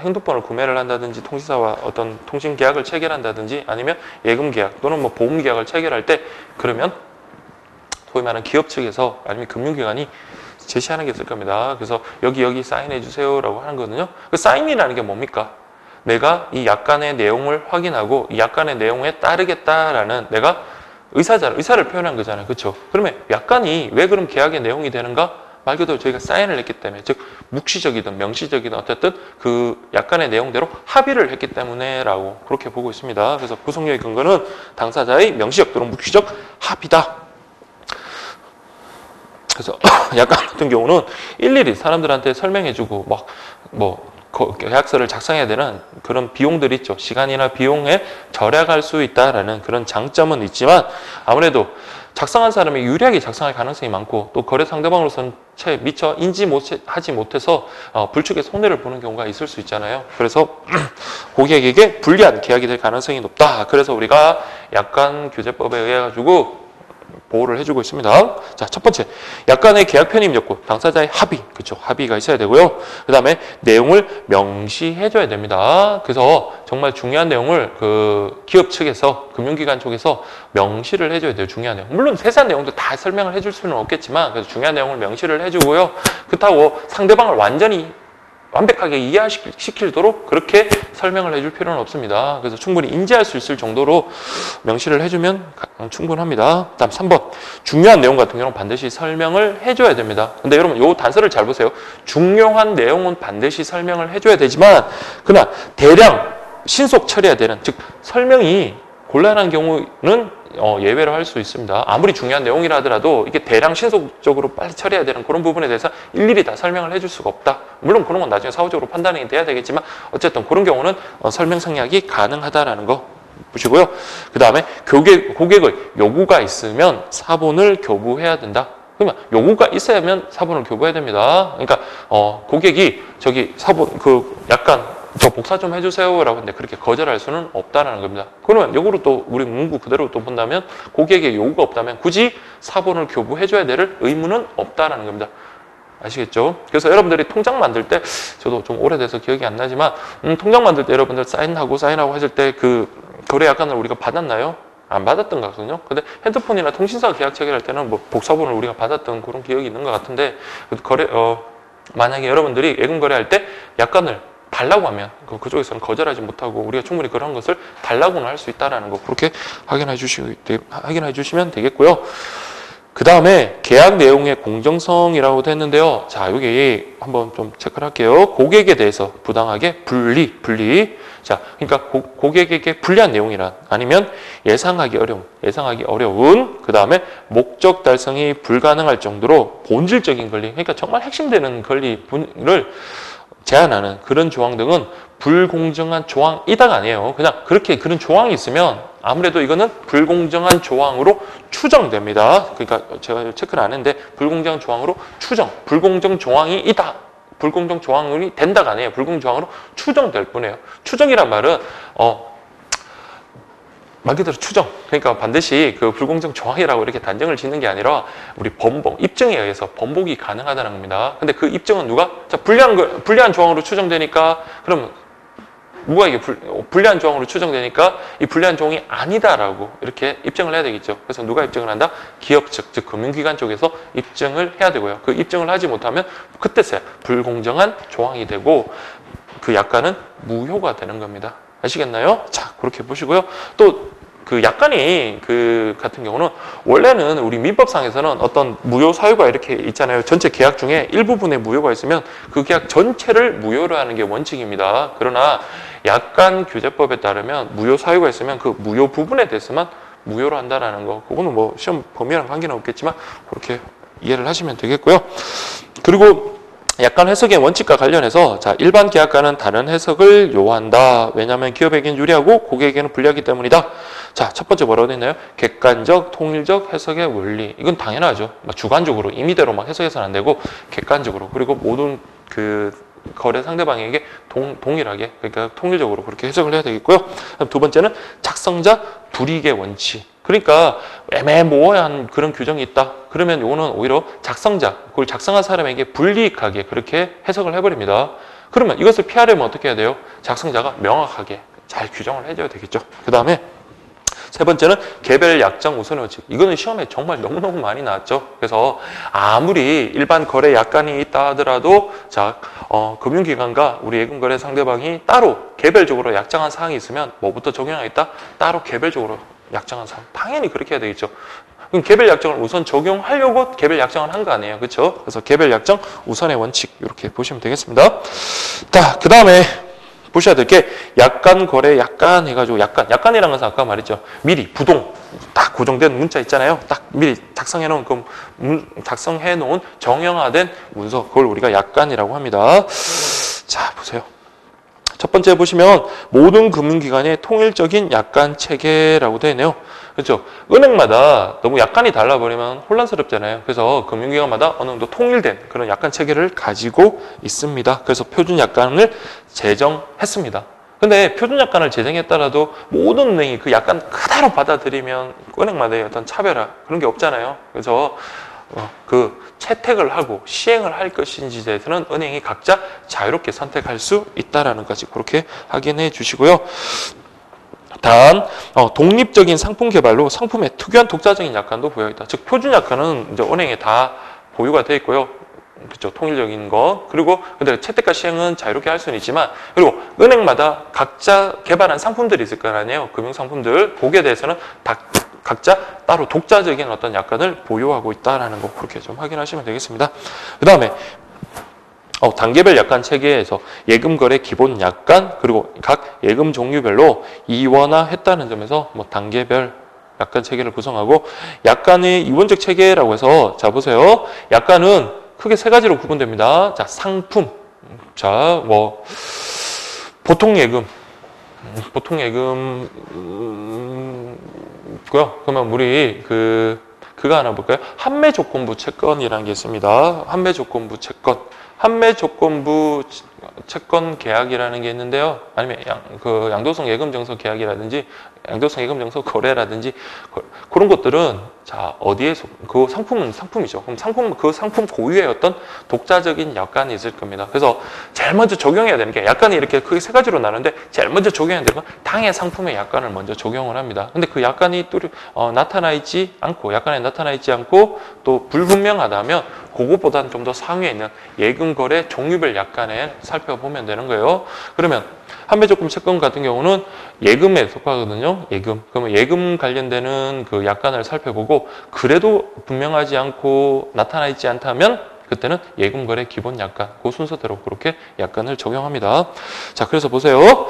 핸드폰을 구매를 한다든지 통신사와 어떤 통신 계약을 체결한다든지 아니면 예금 계약 또는 뭐 보험 계약을 체결할 때, 그러면 소위 말하는 기업 측에서 아니면 금융기관이 제시하는 게 있을 겁니다. 그래서 여기 사인해 주세요라고 하는 거거든요. 그 사인이라는 게 뭡니까? 내가 이 약관의 내용을 확인하고 이 약관의 내용에 따르겠다라는 내가 의사를 표현한 거잖아요. 그렇죠? 그러면 약관이 왜 그럼 계약의 내용이 되는가? 말 그대로 저희가 사인을 했기 때문에, 즉 묵시적이든 명시적이든 어쨌든 그 약관의 내용대로 합의를 했기 때문에라고 그렇게 보고 있습니다. 그래서 구속력의 근거는 당사자의 명시적 또는 묵시적 합의다. 그래서 약관 같은 경우는 일일이 사람들한테 설명해주고 계약서를 작성해야 되는 그런 비용들이 있죠. 시간이나 비용에 절약할 수 있다라는 그런 장점은 있지만, 아무래도 작성한 사람이 유리하게 작성할 가능성이 많고 또 거래 상대방으로서는 채 미처 인지하지 못해서 불축의 손해를 보는 경우가 있을 수 있잖아요. 그래서 고객에게 불리한 계약이 될 가능성이 높다. 그래서 우리가 약관 규제법에 의해 가지고 보호를 해주고 있습니다. 자, 첫 번째, 약관의 계약 편입 요건, 당사자의 합의, 그렇죠? 합의가 있어야 되고요. 그 다음에 내용을 명시해줘야 됩니다. 그래서 정말 중요한 내용을 그 기업 측에서, 금융기관 쪽에서 명시를 해줘야 돼요. 중요한 내용. 물론 세세한 내용도 다 설명을 해줄 수는 없겠지만, 그래서 중요한 내용을 명시를 해주고요. 그렇다고 상대방을 완벽하게 이해시키도록 그렇게 설명을 해줄 필요는 없습니다. 그래서 충분히 인지할 수 있을 정도로 명시를 해주면 충분합니다. 다음 3번. 중요한 내용 같은 경우는 반드시 설명을 해줘야 됩니다. 근데 여러분 이 단서를 잘 보세요. 중요한 내용은 반드시 설명을 해줘야 되지만, 그러나 대량 신속 처리해야 되는, 즉 설명이 곤란한 경우는 예외로 할 수 있습니다. 아무리 중요한 내용이라 하더라도 이게 대량 신속적으로 빨리 처리해야 되는 그런 부분에 대해서 일일이 다 설명을 해줄 수가 없다. 물론 그런 건 나중에 사후적으로 판단이 돼야 되겠지만, 어쨌든 그런 경우는 설명 생략이 가능하다라는 거 보시고요. 그 다음에 고객의 요구가 있으면 사본을 교부해야 된다. 그러면 요구가 있어야면 사본을 교부해야 됩니다. 그러니까 고객이 저기 사본 약간 저 복사 좀 해주세요라고 했는데 그렇게 거절할 수는 없다라는 겁니다. 그러면 요거로 또 우리 문구 그대로 또 본다면, 고객의 요구가 없다면 굳이 사본을 교부해줘야 될 의무는 없다라는 겁니다. 아시겠죠? 그래서 여러분들이 통장 만들 때, 저도 좀 오래돼서 기억이 안 나지만 통장 만들 때 여러분들 사인하고 했을 때 그 거래 약관을 우리가 받았나요? 안 받았던 것 같거든요. 근데 핸드폰이나 통신사 계약 체결할 때는 뭐 복사본을 우리가 받았던 그런 기억이 있는 것 같은데, 만약에 여러분들이 예금 거래할 때 약관을 달라고 하면 그쪽에서는 거절하지 못하고 우리가 충분히 그런 것을 달라고는 할 수 있다는 거 그렇게 확인해 주시면 되겠고요. 그 다음에 계약 내용의 공정성이라고 했는데요. 자, 여기 한번 좀 체크를 할게요. 고객에 대해서 부당하게 분리. 자, 그러니까 고객에게 불리한 내용이란 아니면 예상하기 어려운, 그 다음에 목적 달성이 불가능할 정도로 본질적인 권리, 그러니까 정말 핵심되는 권리를 제한하는 그런 조항 등은 불공정한 조항이다가 아니에요. 그냥 그렇게 그런 조항이 있으면 아무래도 이거는 불공정한 조항으로 추정됩니다. 그러니까 제가 체크를 안 했는데 불공정한 조항으로 불공정 조항이 있다. 불공정 조항이 된다가 아니에요. 불공정 조항으로 추정될 뿐이에요. 추정이란 말은 말 그대로 추정. 그러니까 반드시 그 불공정 조항이라고 이렇게 단정을 짓는 게 아니라 우리 입증에 의해서 번복이 가능하다는 겁니다. 근데 그 입증은 누가? 자, 불리한 조항으로 추정되니까 그러면 누가 이게 불리한 조항으로 추정되니까 이 불리한 조항이 아니다라고 이렇게 입증을 해야 되겠죠. 그래서 누가 입증을 한다? 기업 측, 즉 금융기관 쪽에서 입증을 해야 되고요. 그 입증을 하지 못하면 그때서야 불공정한 조항이 되고 그 약관은 무효가 되는 겁니다. 아시겠나요? 자, 그렇게 보시고요. 또 그 약관이 같은 경우는 원래는 우리 민법상에서는 어떤 무효 사유가 이렇게 있잖아요. 전체 계약 중에 일부분의 무효가 있으면 그 계약 전체를 무효로 하는 게 원칙입니다. 그러나 약관 규제법에 따르면 무효 사유가 있으면 그 무효 부분에 대해서만 무효로 한다라는 거. 그거는 뭐 시험 범위랑 관계는 없겠지만 그렇게 이해를 하시면 되겠고요. 그리고 약관 해석의 원칙과 관련해서 자, 일반 계약과는 다른 해석을 요한다. 왜냐하면 기업에게는 유리하고 고객에게는 불리하기 때문이다. 자, 첫 번째 뭐라고 되어 있나요? 객관적, 통일적 해석의 원리. 이건 당연하죠. 주관적으로 임의대로 막 해석해서는 안 되고 객관적으로 그리고 모든 거래 상대방에게 동일하게 그러니까 통일적으로 그렇게 해석을 해야 되겠고요. 두 번째는 작성자 불이익의 원칙. 그러니까 애매모호한 그런 규정이 있다. 그러면 이거는 오히려 그걸 작성한 사람에게 불이익하게 그렇게 해석을 해버립니다. 그러면 이것을 피하려면 어떻게 해야 돼요? 작성자가 명확하게 잘 규정을 해줘야 되겠죠. 그 다음에 세 번째는 개별 약정 우선의 원칙. 이거는 시험에 정말 너무너무 많이 나왔죠. 그래서 아무리 일반 거래 약관이 있다 하더라도 자, 금융기관과 우리 예금거래 상대방이 따로 개별적으로 약정한 사항이 있으면 뭐부터 적용하겠다? 따로 개별적으로 약정한 사항. 당연히 그렇게 해야 되겠죠. 그럼 개별 약정을 우선 적용하려고 개별 약정을 한 거 아니에요. 그렇죠? 그래서 개별 약정 우선의 원칙 이렇게 보시면 되겠습니다. 자, 그 다음에 보셔야 될 게 약관 거래 약관 해가지고 약관이라는 것은 아까 말했죠. 미리 부동 딱 고정된 문자 있잖아요. 딱 미리 작성해 놓은 정형화된 문서 그걸 우리가 약관이라고 합니다. 자, 보세요. 첫 번째 보시면 모든 금융기관의 통일적인 약관 체계라고 되어 있네요. 그렇죠? 은행마다 너무 약관이 달라버리면 혼란스럽잖아요. 그래서 금융기관마다 어느 정도 통일된 그런 약관 체계를 가지고 있습니다. 그래서 표준 약관을 제정했습니다. 근데 표준 약관을 제정했더라도 모든 은행이 그 약관 그대로 받아들이면 은행마다의 어떤 차별화 그런 게 없잖아요. 그래서 그 채택을 하고 시행을 할 것인지에 대해서는 은행이 각자 자유롭게 선택할 수 있다라는 것까지 그렇게 확인해 주시고요. 단 독립적인 상품 개발로 상품의 특유한 독자적인 약관도 보여 있다. 즉 표준 약관은 이제 은행에 다 보유가 되어 있고요. 그렇죠. 통일적인 거. 그리고 근데 채택과 시행은 자유롭게 할 수는 있지만 그리고 은행마다 각자 개발한 상품들이 있을 거 아니에요. 금융 상품들. 거기에 대해서는 다 각자 따로 독자적인 어떤 약관을 보유하고 있다라는 거 그렇게 좀 확인하시면 되겠습니다. 그 다음에 단계별 약관 체계에서 예금거래 기본 약관 그리고 각 예금 종류별로 이원화했다는 점에서 단계별 약관 체계를 구성하고 약관의 이원적 체계라고 해서 자 보세요. 약관은 크게 세 가지로 구분됩니다. 자 상품, 자 보통 예금 고요. 그러면 우리 그거 하나 볼까요? 판매 조건부 채권이라는 게 있습니다. 판매 조건부 채권 계약이라는 게 있는데요. 아니면 양도성 예금증서 계약이라든지 양도성 예금증서 거래라든지 그런 것들은 자 어디에 그 상품은 상품이죠. 그럼 그 상품 고유의 어떤 독자적인 약관이 있을 겁니다. 그래서 제일 먼저 적용해야 되는 게 약관이 이렇게 크게 세 가지로 나누는데 제일 먼저 적용해야 되는 건 당해 상품의 약관을 먼저 적용을 합니다. 근데 그 약관이 또 약관에 나타나 있지 않고 또 불분명하다면 그것보다는 좀 더 상위에 있는 예금 거래 종류별 약관에 살펴보면 되는 거예요. 그러면 한매조금 채권 같은 경우는 예금에 속하거든요. 예금. 그러면 예금 관련되는 그 약관을 살펴보고 그래도 분명하지 않고 나타나 있지 않다면 그때는 예금거래 기본 약관, 그 순서대로 그렇게 약관을 적용합니다. 자, 그래서 보세요.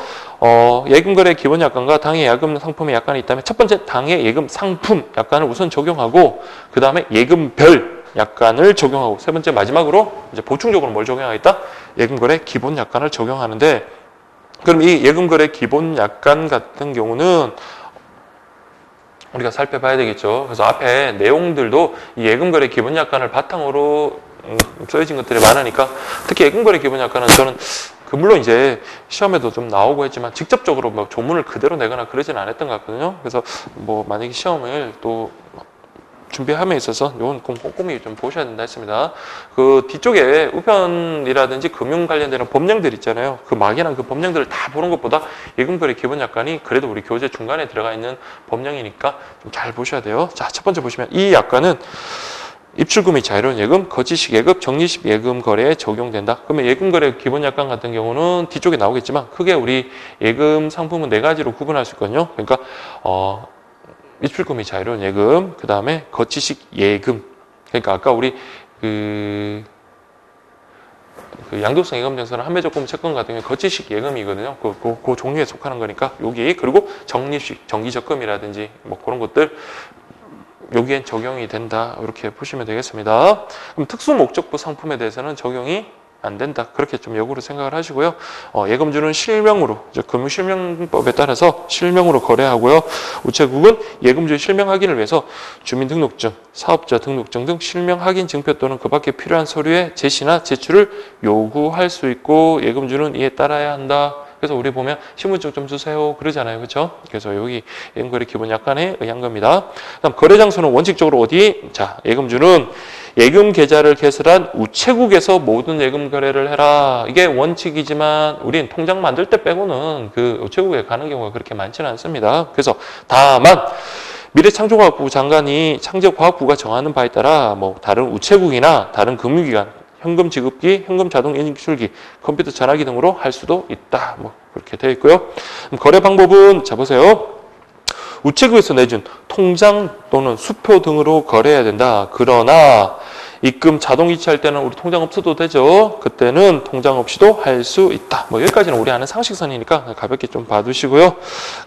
예금거래 기본 약관과 당해 예금 상품의 약관이 있다면 첫 번째 당해 예금 상품 약관을 우선 적용하고 그 다음에 예금별 약관을 적용하고 세 번째 마지막으로 이제 보충적으로 뭘 적용하겠다? 예금거래 기본 약관을 적용하는데 그럼 이 예금거래 기본 약관 같은 경우는 우리가 살펴봐야 되겠죠. 그래서 앞에 내용들도 이 예금거래 기본 약관을 바탕으로 써진 것들이 많으니까 특히 예금거래 기본 약관은 저는 물론 이제 시험에도 좀 나오고 했지만 직접적으로 뭐 조문을 그대로 내거나 그러진 않았던 것 같거든요. 그래서 뭐 만약에 시험을 또 준비함에 있어서 이건 꼼꼼히 좀 보셔야 된다 했습니다. 그 뒤쪽에 우편이라든지 금융 관련되는 법령들 있잖아요. 그 막연한 그 법령들을 다 보는 것보다 예금거래 기본 약관이 그래도 우리 교재 중간에 들어가 있는 법령이니까 좀 잘 보셔야 돼요. 자, 첫 번째 보시면 이 약관은 입출금이 자유로운 예금, 거치식 예금, 적립식 예금 거래에 적용된다. 그러면 예금거래 기본 약관 같은 경우는 뒤쪽에 나오겠지만 크게 우리 예금 상품은 네 가지로 구분할 수 있거든요. 그러니까 입출금이 자유로운 예금, 그 다음에 거치식 예금. 그러니까 아까 우리 그 양도성 예금증서는 한매조금 채권 같은 경우 거치식 예금이거든요. 그 종류에 속하는 거니까 여기 그리고 적립식 정기적금이라든지 뭐 그런 것들 여기엔 적용이 된다. 이렇게 보시면 되겠습니다. 그럼 특수목적부 상품에 대해서는 적용이 안 된다. 그렇게 좀 역으로 생각을 하시고요. 예금주는 실명으로, 금융실명법에 따라서 실명으로 거래하고요. 우체국은 예금주 실명 확인을 위해서 주민등록증, 사업자 등록증 등 실명 확인 증표 또는 그 밖에 필요한 서류의 제시나 제출을 요구할 수 있고 예금주는 이에 따라야 한다. 그래서 우리 보면 신분증 좀 주세요 그러잖아요. 그렇죠? 그래서 여기 예금거래 기본 약관에 의한 겁니다. 그다음 거래 장소는 원칙적으로 어디? 자, 예금주는 예금 계좌를 개설한 우체국에서 모든 예금 거래를 해라. 이게 원칙이지만 우린 통장 만들 때 빼고는 그 우체국에 가는 경우가 그렇게 많지는 않습니다. 그래서 다만 미래창조과학부 장관이 창조과학부가 정하는 바에 따라 뭐 다른 우체국이나 다른 금융기관 현금 지급기, 현금 자동 인출기, 컴퓨터 전화기 등으로 할 수도 있다. 뭐 그렇게 되어 있고요. 거래 방법은 자 보세요. 우체국에서 내준 통장 또는 수표 등으로 거래해야 된다. 그러나 입금 자동 이체할 때는 우리 통장 없어도 되죠. 그때는 통장 없이도 할 수 있다. 뭐 여기까지는 우리 아는 상식선이니까 가볍게 좀 봐두시고요.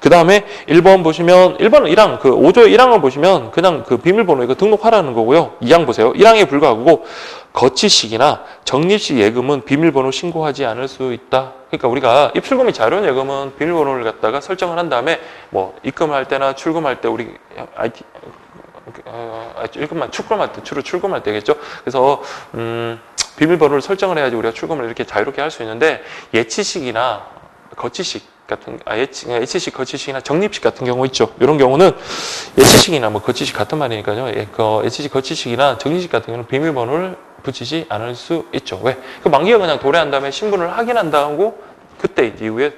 그 다음에 1번 보시면 1번은 1항, 그 5조 1항을 보시면 그냥 그 비밀번호 이거 등록하라는 거고요. 2항 보세요. 1항에 불과하고 거치식이나 적립식 예금은 비밀번호 신고하지 않을 수 있다. 그러니까 우리가 입출금이 자유로운 예금은 비밀번호를 갖다가 설정을 한 다음에 뭐 입금할 때나 출금할 때 우리 IT 일금만 출금할 때 주로 출금할 때겠죠. 그래서 비밀번호를 설정을 해야지 우리가 출금을 이렇게 자유롭게 할 수 있는데 예치식이나 거치식 같은 예치식, 거치식이나 적립식 같은 경우 있죠. 이런 경우는 예치식이나 뭐 거치식 같은 말이니까요. 예치식, 거치식이나 적립식 같은 경우는 비밀번호를 붙이지 않을 수 있죠. 왜? 그 만기가 그냥 도래한 다음에 신분을 확인한다고 그때 이후에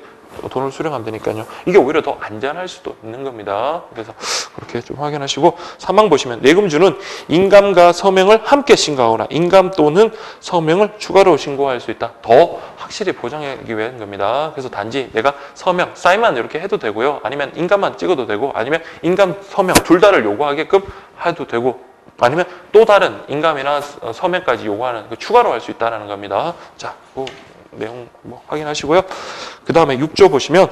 돈을 수령하면 되니까요. 이게 오히려 더 안전할 수도 있는 겁니다. 그래서 그렇게 좀 확인하시고 3항 보시면 예금주는 인감과 서명을 함께 신고하거나 인감 또는 서명을 추가로 신고할 수 있다. 더 확실히 보장하기 위한 겁니다. 그래서 단지 내가 서명, 사인만 이렇게 해도 되고요. 아니면 인감만 찍어도 되고 아니면 인감, 서명 둘 다를 요구하게끔 해도 되고 아니면 또 다른 인감이나 서명까지 요구하는 추가로 할 수 있다는 겁니다. 자, 내용 확인하시고요. 그 다음에 6조 보시면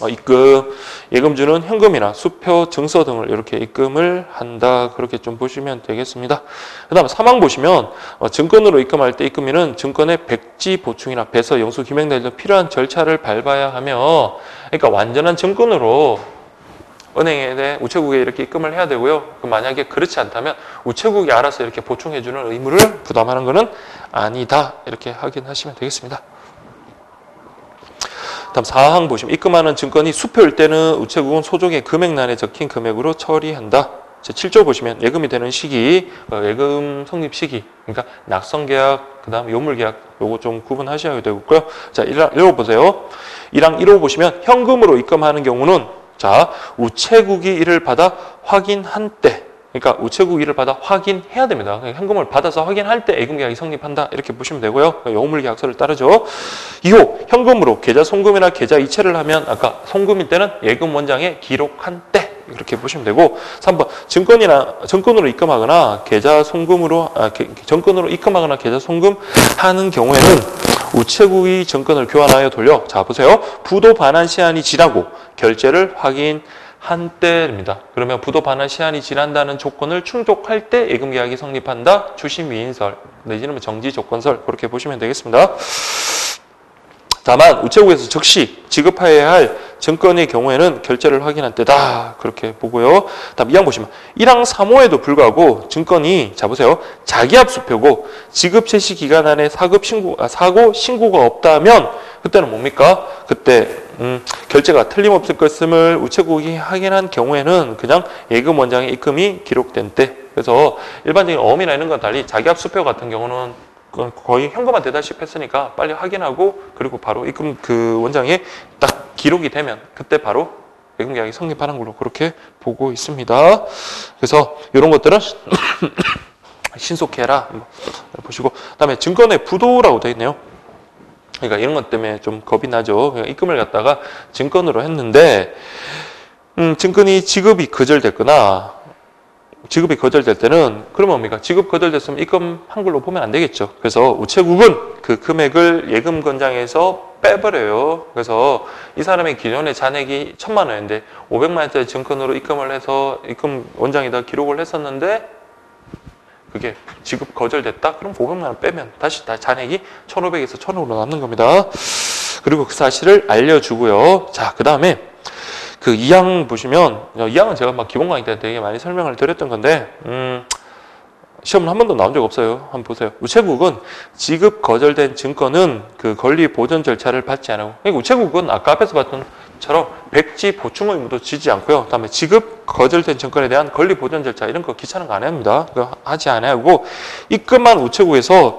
입금, 예금주는 현금이나 수표, 증서 등을 이렇게 입금을 한다. 그렇게 좀 보시면 되겠습니다. 그 다음에 3항 보시면 증권으로 입금할 때 입금인은 증권의 백지 보충이나 배서, 영수, 기명 등 필요한 절차를 밟아야 하며 그러니까 완전한 증권으로 은행에 우체국에 이렇게 입금을 해야 되고요. 만약에 그렇지 않다면 우체국이 알아서 이렇게 보충해주는 의무를 부담하는 것은 아니다. 이렇게 확인하시면 되겠습니다. 다음 4항 보시면 입금하는 증권이 수표일 때는 우체국은 소정의 금액란에 적힌 금액으로 처리한다. 7조 보시면 예금이 되는 시기, 예금 성립 시기, 그러니까 낙선계약, 그 다음 요물계약, 요거 좀 구분하셔야 되고요. 자, 1호 보세요. 1항 1호 보시면 현금으로 입금하는 경우는 자, 우체국이 이를 받아 확인한 때, 그러니까 우체국 일을 받아 확인해야 됩니다. 현금을 받아서 확인할 때 예금계약이 성립한다. 이렇게 보시면 되고요. 영업물계약서를 따르죠. 2호, 현금으로 계좌 송금이나 계좌 이체를 하면 아까 송금일 때는 예금 원장에 기록한 때 이렇게 보시면 되고 3번, 정권으로 입금하거나 계좌 송금으로 정권으로 입금하거나 계좌 송금하는 경우에는 우체국이 정권을 교환하여 돌려 자 보세요. 부도 반환 시한이 지나고 결제를 확인한 때입니다. 그러면 부도 반환 시한이 지난다는 조건을 충족할 때 예금계약이 성립한다. 주심 위인설 내지는 뭐 정지 조건설 그렇게 보시면 되겠습니다. 다만 우체국에서 즉시 지급해야 할 증권의 경우에는 결제를 확인한 때다. 그렇게 보고요. 다음 2항 보시면 1항 3호에도 불구하고 증권이 자 보세요. 자기압수표고 지급 제시 기간 안에 사고 신고가 없다면 그때는 뭡니까? 그때 결제가 틀림없을 것임을 우체국이 확인한 경우에는 그냥 예금 원장의 입금이 기록된 때. 그래서 일반적인 어음이나 이런 건 달리 자기압수표 같은 경우는 거의 현금화 되다시피 했으니까 빨리 확인하고 그리고 바로 입금 그 원장에 딱 기록이 되면 그때 바로 예금계약이 성립하는 걸로 그렇게 보고 있습니다. 그래서 이런 것들은 신속해라 보시고 그다음에 증권의 부도라고 되어 있네요. 그러니까 이런 것 때문에 좀 겁이 나죠. 그러니까 입금을 갖다가 증권으로 했는데 증권이 지급이 거절됐거나 지급이 거절될 때는 그러면 뭡니까? 지급 거절됐으면 입금한 걸로 보면 안 되겠죠. 그래서 우체국은 그 금액을 예금 건장에서 빼버려요. 그래서 이 사람의 기존의 잔액이 1,000만 원인데 500만 원짜리 증권으로 입금을 해서 입금 원장에다 기록을 했었는데 그게 지급 거절됐다? 그럼 500만 원 빼면 다시 다 잔액이 1,500에서 1,000으로 남는 겁니다. 그리고 그 사실을 알려주고요. 자, 그 다음에 그 2항 보시면 2항은 제가 막 기본 강의 때 되게 많이 설명을 드렸던 건데 시험은 한 번도 나온 적 없어요. 한번 보세요. 우체국은 지급 거절된 증권은 그 권리 보전 절차를 받지 않고 그러니까 우체국은 아까 앞에서 봤던 처럼 백지 보충 의무도 지지 않고요. 그다음에 지급 거절된 증권에 대한 권리 보전 절차 이런 거 귀찮은 거 안 합니다. 그거 하지 않아야 하고 입금한 우체국에서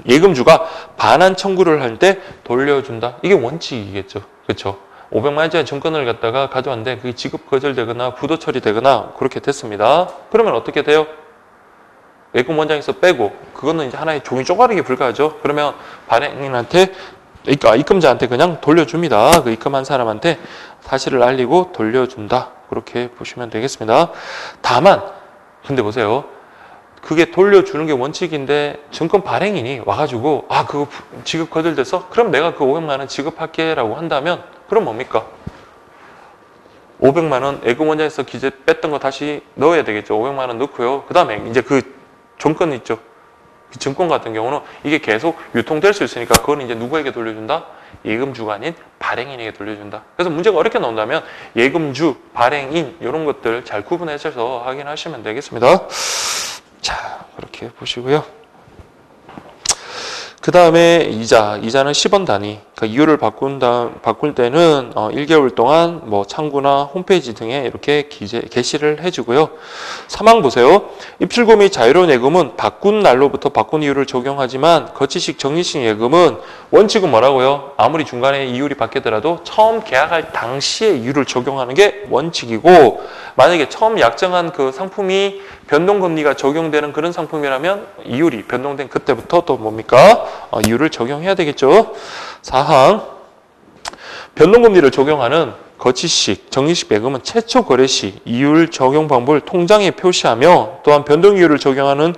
예금주가 반환 청구를 할 때 돌려준다. 이게 원칙이겠죠. 그렇죠? 500만 원짜리 증권을 갖다가 가져왔는데 그게 지급 거절되거나 부도 처리되거나 그렇게 됐습니다. 그러면 어떻게 돼요? 예금 원장에서 빼고 그거는 이제 하나의 종이 쪼가리에 불과하죠. 그러면 발행인한테 입금자한테 그냥 돌려줍니다. 그 입금한 사람한테 사실을 알리고 돌려준다. 그렇게 보시면 되겠습니다. 다만 근데 보세요. 그게 돌려주는 게 원칙인데 증권 발행인이 와가지고 그거 지급 거절돼서 그럼 내가 그 500만 원 지급할게 라고 한다면 그럼 뭡니까? 500만 원 예금 원장에서 기재 뺐던 거 다시 넣어야 되겠죠. 500만 원 넣고요. 그 다음에 이제 그 종권 있죠. 그 증권 같은 경우는 이게 계속 유통될 수 있으니까 그건 이제 누구에게 돌려준다? 예금주가 아닌 발행인에게 돌려준다. 그래서 문제가 어렵게 나온다면 예금주, 발행인 이런 것들 잘 구분해서 확인하시면 되겠습니다. 자, 그렇게 보시고요. 그 다음에 이자는 10원 단위. 그러니까 이율을 바꿀 때는 1개월 동안 뭐 창구나 홈페이지 등에 이렇게 게시를 해주고요. 3항 보세요. 입출금 및 자유로운 예금은 바꾼 날로부터 바꾼 이율을 적용하지만 거치식 적립식 예금은 원칙은 뭐라고요? 아무리 중간에 이율이 바뀌더라도 처음 계약할 당시에 이율을 적용하는 게 원칙이고 만약에 처음 약정한 그 상품이 변동금리가 적용되는 그런 상품이라면 이율이 변동된 그때부터 또 뭡니까? 이율을 적용해야 되겠죠. 4항 변동금리를 적용하는 거치식, 적립식 예금은 최초 거래 시 이율 적용 방법을 통장에 표시하며 또한 변동이율을 적용하는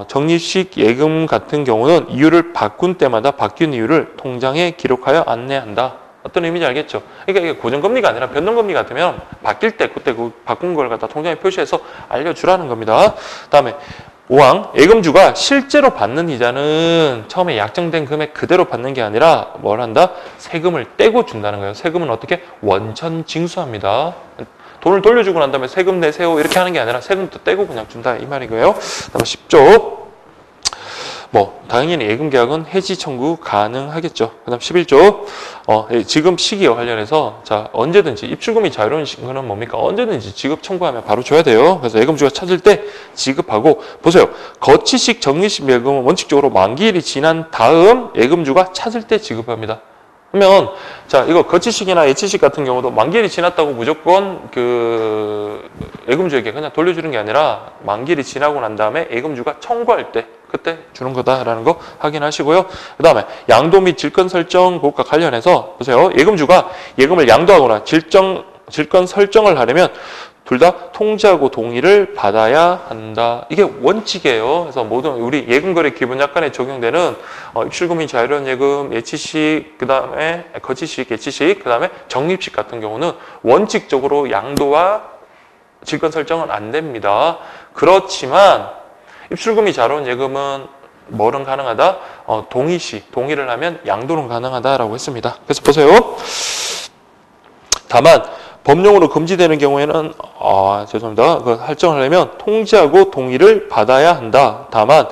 적립식 예금 같은 경우는 이율을 바꾼 때마다 바뀐 이율을 통장에 기록하여 안내한다. 어떤 의미인지 알겠죠? 그러니까 이게 고정금리가 아니라 변동금리 같으면 바뀔 때 그때 그 바꾼 걸 갖다 통장에 표시해서 알려주라는 겁니다. 다음에 5항 예금주가 실제로 받는 이자는 처음에 약정된 금액 그대로 받는 게 아니라 뭘 한다? 세금을 떼고 준다는 거예요. 세금은 어떻게? 원천 징수합니다. 돈을 돌려주고 난 다음에 세금 내세요 이렇게 하는 게 아니라 세금도 떼고 그냥 준다 이 말이고요. 다음에 10조 당연히 예금 계약은 해지 청구 가능하겠죠. 그 다음 11조 지금 시기와 관련해서 자 언제든지 입출금이 자유로운 거는 뭡니까? 언제든지 지급 청구하면 바로 줘야 돼요. 그래서 예금주가 찾을 때 지급하고 보세요. 거치식 적립식 예금은 원칙적으로 만기일이 지난 다음 예금주가 찾을 때 지급합니다. 그러면 자, 이거 거치식이나 예치식 같은 경우도 만기일이 지났다고 무조건 그 예금주에게 그냥 돌려주는 게 아니라 만기일이 지나고 난 다음에 예금주가 청구할 때 그때 주는 거다라는 거 확인하시고요. 그 다음에 양도 및 질권 설정 그것과 관련해서 보세요. 예금주가 예금을 양도하거나 질권 설정을 하려면 둘 다 통지하고 동의를 받아야 한다. 이게 원칙이에요. 그래서 모든 우리 예금거래 기본약관에 적용되는 입출금이 자유로운 예금, 예치식, 그 다음에 거치식, 예치식, 그 다음에 적립식 같은 경우는 원칙적으로 양도와 질권 설정은 안 됩니다. 그렇지만 입출금이 자유로운 예금은 뭐는 가능하다? 동의를 하면 양도는 가능하다라고 했습니다. 그래서 보세요. 다만 법령으로 금지되는 경우에는 죄송합니다. 그 설정을 하려면 통지하고 동의를 받아야 한다. 다만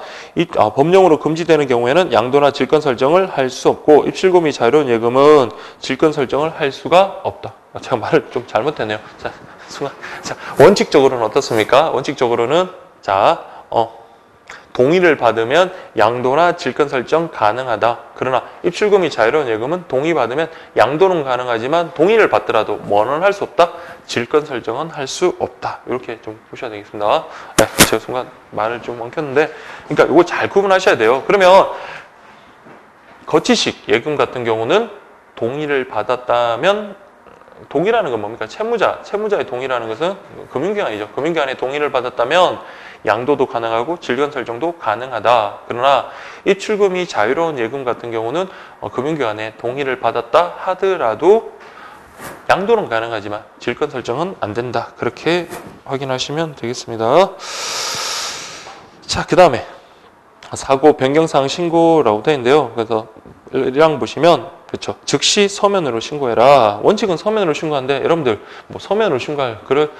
법령으로 금지되는 경우에는 양도나 질권 설정을 할 수 없고 입출금이 자유로운 예금은 질권 설정을 할 수가 없다. 제가 말을 좀 잘못했네요. 자, 원칙적으로는 어떻습니까? 원칙적으로는 동의를 받으면 양도나 질권 설정 가능하다. 그러나 입출금이 자유로운 예금은 동의받으면 양도는 가능하지만 동의를 받더라도 뭐는 할 수 없다? 질권 설정은 할 수 없다. 이렇게 좀 보셔야 되겠습니다. 네, 제가 순간 말을 좀 엉켰는데 그러니까 이거 잘 구분하셔야 돼요. 그러면 거치식 예금 같은 경우는 동의를 받았다면 동의라는 건 뭡니까? 채무자의 동의라는 것은 금융기관이죠. 금융기관의 동의를 받았다면 양도도 가능하고 질권 설정도 가능하다. 그러나 입출금이 자유로운 예금 같은 경우는 금융기관의 동의를 받았다 하더라도 양도는 가능하지만 질권 설정은 안 된다. 그렇게 확인하시면 되겠습니다. 자, 그 다음에 사고 변경사항 신고라고 되어 있는데요. 그래서 1항 보시면 그렇죠. 즉시 서면으로 신고해라. 원칙은 서면으로 신고하는데 여러분들 뭐 서면으로 신고할 그럴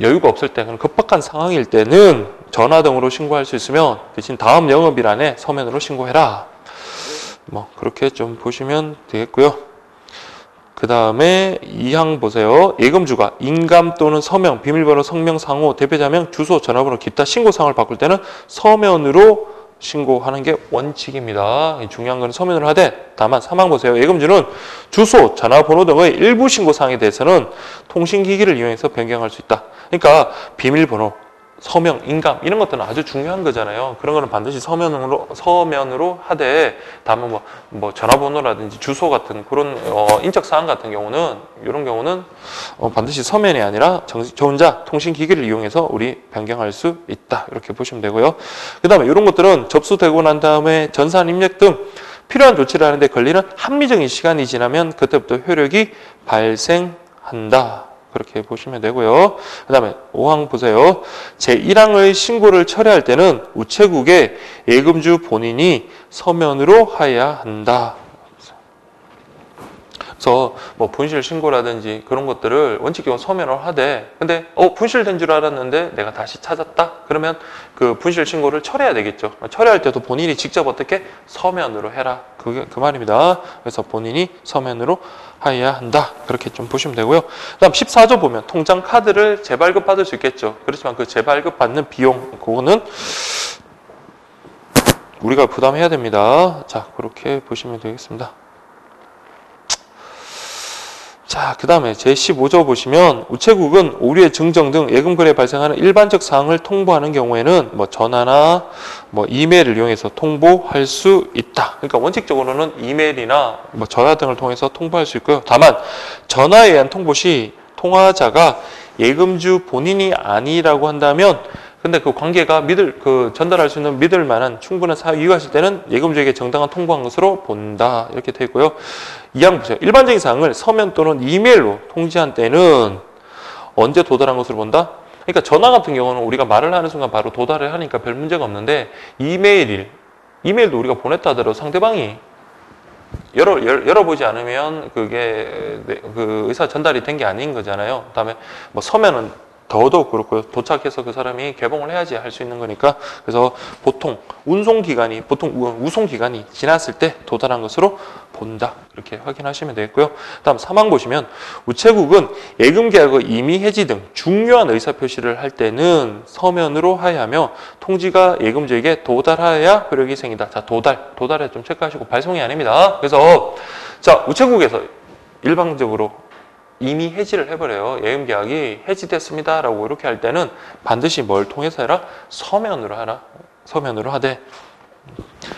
여유가 없을 때, 그런 급박한 상황일 때는 전화 등으로 신고할 수 있으면 대신 다음 영업일 안에 서면으로 신고해라. 뭐 그렇게 좀 보시면 되겠고요. 그 다음에 2항 보세요. 예금주가 인감 또는 서명, 비밀번호, 성명, 상호, 대표자명, 주소, 전화번호, 기타 신고사항을 바꿀 때는 서면으로 신고하는 게 원칙입니다. 중요한 건 서면으로 하되 다만 3항 보세요. 예금주는 주소, 전화번호 등의 일부 신고사항에 대해서는 통신기기를 이용해서 변경할 수 있다. 그러니까 비밀번호, 서명, 인감 이런 것들은 아주 중요한 거잖아요. 그런 거는 반드시 서면으로 하되 다만 뭐 전화번호라든지 주소 같은 그런 인적 사항 같은 경우는 이런 경우는 반드시 서면이 아니라 저 혼자 통신기기를 이용해서 우리 변경할 수 있다. 이렇게 보시면 되고요. 그 다음에 이런 것들은 접수되고 난 다음에 전산 입력 등 필요한 조치를 하는데 걸리는 합리적인 시간이 지나면 그때부터 효력이 발생한다. 그렇게 보시면 되고요. 그 다음에 5항 보세요. 제1항의 신고를 철회할 때는 우체국에 예금주 본인이 서면으로 하여야 한다. 그래서 뭐 분실 신고라든지 그런 것들을 원칙적으로 서면으로 하되 근데 분실된 줄 알았는데 내가 다시 찾았다? 그러면 그 분실 신고를 철회해야 되겠죠. 철회할 때도 본인이 직접 어떻게 서면으로 해라. 그게 그 말입니다. 그래서 본인이 서면으로 하여야 한다. 그렇게 좀 보시면 되고요. 그다음 14조 보면 통장 카드를 재발급 받을 수 있겠죠. 그렇지만 그 재발급 받는 비용 그거는 우리가 부담해야 됩니다. 자, 그렇게 보시면 되겠습니다. 자, 그 다음에 제15조 보시면 우체국은 오류의 증정 등 예금거래에 발생하는 일반적 사항을 통보하는 경우에는 뭐 전화나 뭐 이메일을 이용해서 통보할 수 있다. 그러니까 원칙적으로는 이메일이나 뭐 전화 등을 통해서 통보할 수 있고요. 다만 전화에 의한 통보 시 통화자가 예금주 본인이 아니라고 한다면 근데 그 관계가 전달할 수 있는 믿을 만한 충분한 사유 이유가 있을 때는 예금주에게 정당한 통보한 것으로 본다. 이렇게 되어 있고요. 2항 보세요. 일반적인 사항을 서면 또는 이메일로 통지한 때는 언제 도달한 것으로 본다? 그러니까 전화 같은 경우는 우리가 말을 하는 순간 바로 도달을 하니까 별 문제가 없는데 이메일도 우리가 보냈다 하더라도 상대방이 열어보지 않으면 그게 그 의사 전달이 된 게 아닌 거잖아요. 그다음에 뭐 서면은 더더욱 그렇고요. 도착해서 그 사람이 개봉을 해야지 할 수 있는 거니까 그래서 보통 우송기간이 지났을 때 도달한 것으로 본다. 이렇게 확인하시면 되겠고요. 다음 3항 보시면 우체국은 예금계약의 임의 해지 등 중요한 의사표시를 할 때는 서면으로 하여하며 통지가 예금주에게 도달하여야 효력이 생긴다. 자, 도달에 좀 체크하시고 발송이 아닙니다. 그래서 자, 우체국에서 일방적으로 이미 해지를 해버려요. 예금계약이 해지됐습니다 라고 이렇게 할 때는 반드시 뭘 통해서 해라? 서면으로 하라. 서면으로 하되,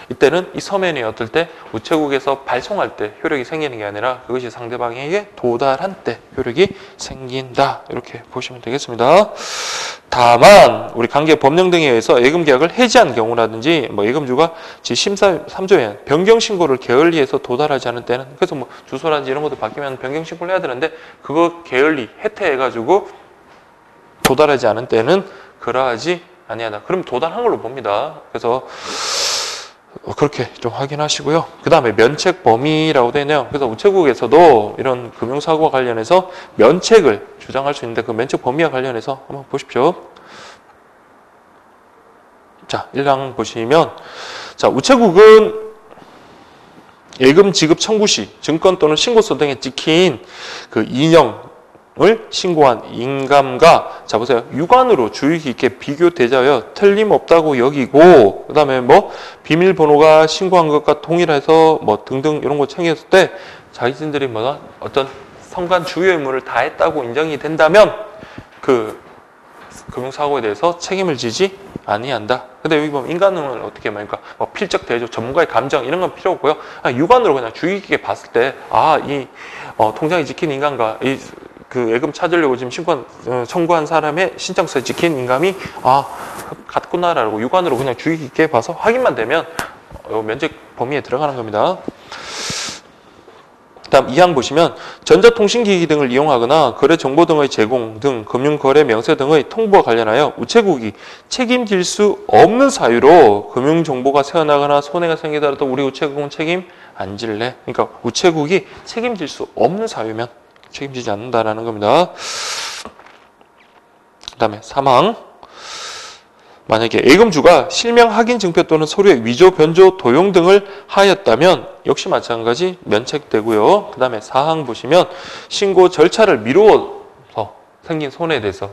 이때는 이 서면이 어떨 때 우체국에서 발송할 때 효력이 생기는 게 아니라 그것이 상대방에게 도달한 때 효력이 생긴다, 이렇게 보시면 되겠습니다. 다만 우리 관계 법령 등에 의해서 예금계약을 해지한 경우라든지 뭐 예금주가 제13조에 3조에 변경 신고를 게을리해서 도달하지 않은 때는, 그래서 뭐 주소라든지 이런 것도 바뀌면 변경 신고를 해야 되는데 그거 게을리 해태해가지고 도달하지 않은 때는 그러하지 아니하다. 그럼 도달한 걸로 봅니다. 그래서 그렇게 좀 확인하시고요. 그 다음에 면책 범위라고 되어 있네요. 그래서 우체국에서도 이런 금융사고와 관련해서 면책을 주장할 수 있는데 그 면책 범위와 관련해서 한번 보십시오. 자, 1강 보시면, 자, 우체국은 예금 지급 청구 시 증권 또는 신고서 등에 찍힌 그 인형 을 신고한 인감과, 자 보세요, 유관으로 주의 깊게 비교대자하여 틀림없다고 여기고, 그 다음에 뭐 비밀번호가 신고한 것과 동일해서 뭐 등등 이런 거 챙겼을 때 자기들이 뭐가 어떤 성관 주요 의무를 다했다고 인정이 된다면 그 금융사고에 대해서 책임을 지지 아니한다. 근데 여기 보면 인간은 어떻게 말입니까? 뭐 필적 대조, 전문가의 감정 이런 건 필요 없고요. 유관으로 그냥 주의 깊게 봤을 때, 아, 이 통장이 찍힌 인간과 이 그 예금 찾으려고 지금 신고 청구한 사람의 신청서에 찍힌 인감이 같구나라고 유관으로 그냥 주의 깊게 봐서 확인만 되면 면책 범위에 들어가는 겁니다. 다음 2항 보시면 전자통신기기 등을 이용하거나 거래정보 등의 제공 등 금융거래 명세 등의 통보와 관련하여 우체국이 책임질 수 없는 사유로 금융정보가 새어나가거나 손해가 생기더라도 우리 우체국은 책임 안 질래. 그러니까 우체국이 책임질 수 없는 사유면 책임지지 않는다라는 겁니다. 그 다음에 3항. 만약에 예금주가 실명 확인 증표 또는 서류의 위조, 변조, 도용 등을 하였다면 역시 마찬가지 면책되고요. 그 다음에 4항 보시면 신고 절차를 미루어서 생긴 손해에 대해서,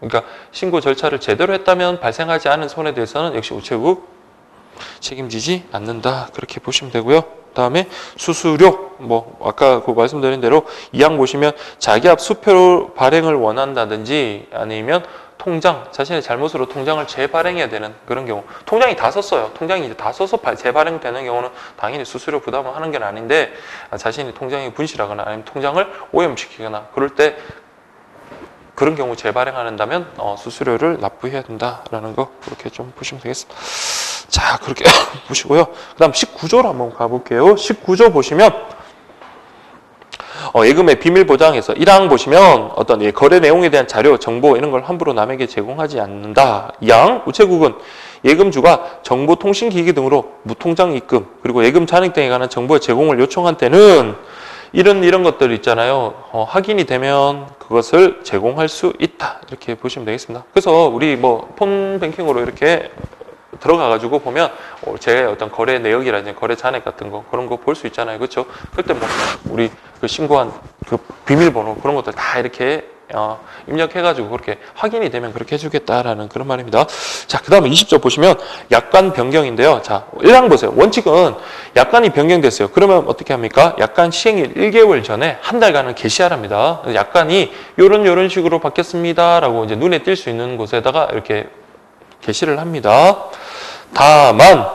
그러니까 신고 절차를 제대로 했다면 발생하지 않은 손해에 대해서는 역시 우체국 책임지지 않는다, 그렇게 보시면 되고요. 그 다음에 수수료, 뭐 아까 그 말씀드린 대로 2항 보시면 자기압 수표 발행을 원한다든지 아니면 통장, 자신의 잘못으로 통장을 재발행해야 되는 그런 경우, 통장이 다 썼어요. 통장이 이제 다 써서 재발행되는 경우는 당연히 수수료 부담을 하는 게 아닌데, 자신이 통장이 분실하거나 아니면 통장을 오염시키거나 그럴 때 그런 경우 재발행한다면 수수료를 납부해야 된다라는 거, 그렇게 좀 보시면 되겠습니다. 자, 그렇게 보시고요. 그 다음 19조로 한번 가볼게요. 19조 보시면 예금의 비밀 보장에서 1항 보시면 어떤 거래 내용에 대한 자료, 정보 이런 걸 함부로 남에게 제공하지 않는다. 2항 우체국은 예금주가 정보통신기기 등으로 무통장 입금 그리고 예금 잔액 등에 관한 정보의 제공을 요청한 때는 이런 것들 있잖아요. 확인이 되면 그것을 제공할 수 있다, 이렇게 보시면 되겠습니다. 그래서 우리 뭐 폰뱅킹으로 이렇게 들어가가지고 보면 제 어떤 거래 내역이라든지 거래 잔액 같은 거 그런 거 볼 수 있잖아요, 그렇죠? 그때 뭐 우리 그 신고한 그 비밀번호 그런 것들 다 이렇게 입력해가지고 그렇게 확인이 되면 그렇게 해주겠다라는 그런 말입니다. 자, 그 다음에 20조 보시면 약관 변경인데요. 자, 1항 보세요. 원칙은 약관이 변경됐어요. 그러면 어떻게 합니까? 약관 시행일 1개월 전에 한 달간은 게시하랍니다. 약관이 요런 식으로 바뀌었습니다라고 이제 눈에 띌 수 있는 곳에다가 이렇게 게시를 합니다. 다만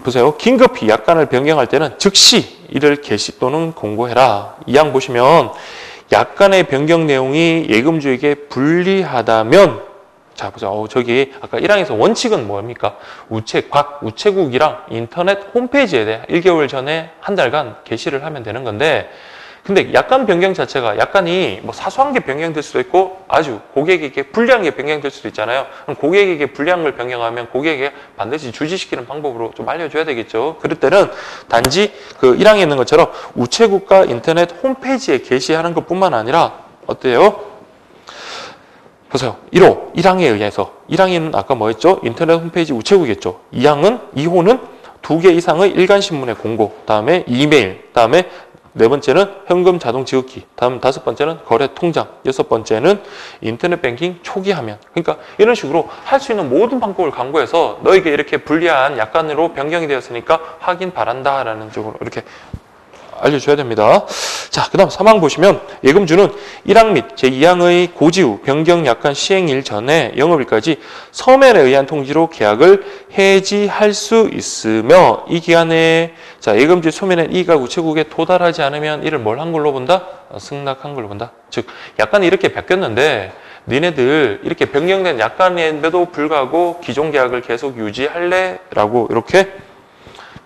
보세요. 긴급히 약관을 변경할 때는 즉시 이를 게시 또는 공고해라. 2항 보시면 약관의 변경 내용이 예금주에게 불리하다면, 자 보세요. 저기 아까 1항에서 원칙은 뭡니까? 각 우체국이랑 인터넷 홈페이지에 대해 1개월 전에 한 달간 게시를 하면 되는 건데, 근데 약관 변경 자체가 약관이 뭐 사소한 게 변경될 수도 있고 아주 고객에게 불리한 게 변경될 수도 있잖아요. 그럼 고객에게 불리한 걸 변경하면 고객에게 반드시 주지시키는 방법으로 좀 알려줘야 되겠죠. 그럴 때는 단지 그 1항에 있는 것처럼 우체국과 인터넷 홈페이지에 게시하는 것뿐만 아니라 어때요? 보세요. 1항에 의해서 1항에는 아까 뭐였죠? 인터넷 홈페이지 우체국이었죠. 2호는 2개 이상의 일간신문의 공고, 다음에 이메일, 다음에 4번째는 현금 자동 지급기, 다음 5번째는 거래 통장, 6번째는 인터넷 뱅킹 초기 화면. 그러니까 이런 식으로 할 수 있는 모든 방법을 강구해서 너에게 이렇게 불리한 약관으로 변경이 되었으니까 확인 바란다라는 쪽으로 이렇게 알려줘야 됩니다. 자, 그 다음 3항 보시면 예금주는 1항 및 제2항의 고지 후 변경 약관 시행일 전에 영업일까지 서면에 의한 통지로 계약을 해지할 수 있으며 이 기간에 자 예금주 소멸한 이익과 우체국에 도달하지 않으면 이를 뭘 한 걸로 본다? 승낙한 걸로 본다. 즉 약관이 이렇게 바뀌었는데 니네들 이렇게 변경된 약관임에도 불구하고 기존 계약을 계속 유지할래? 라고 이렇게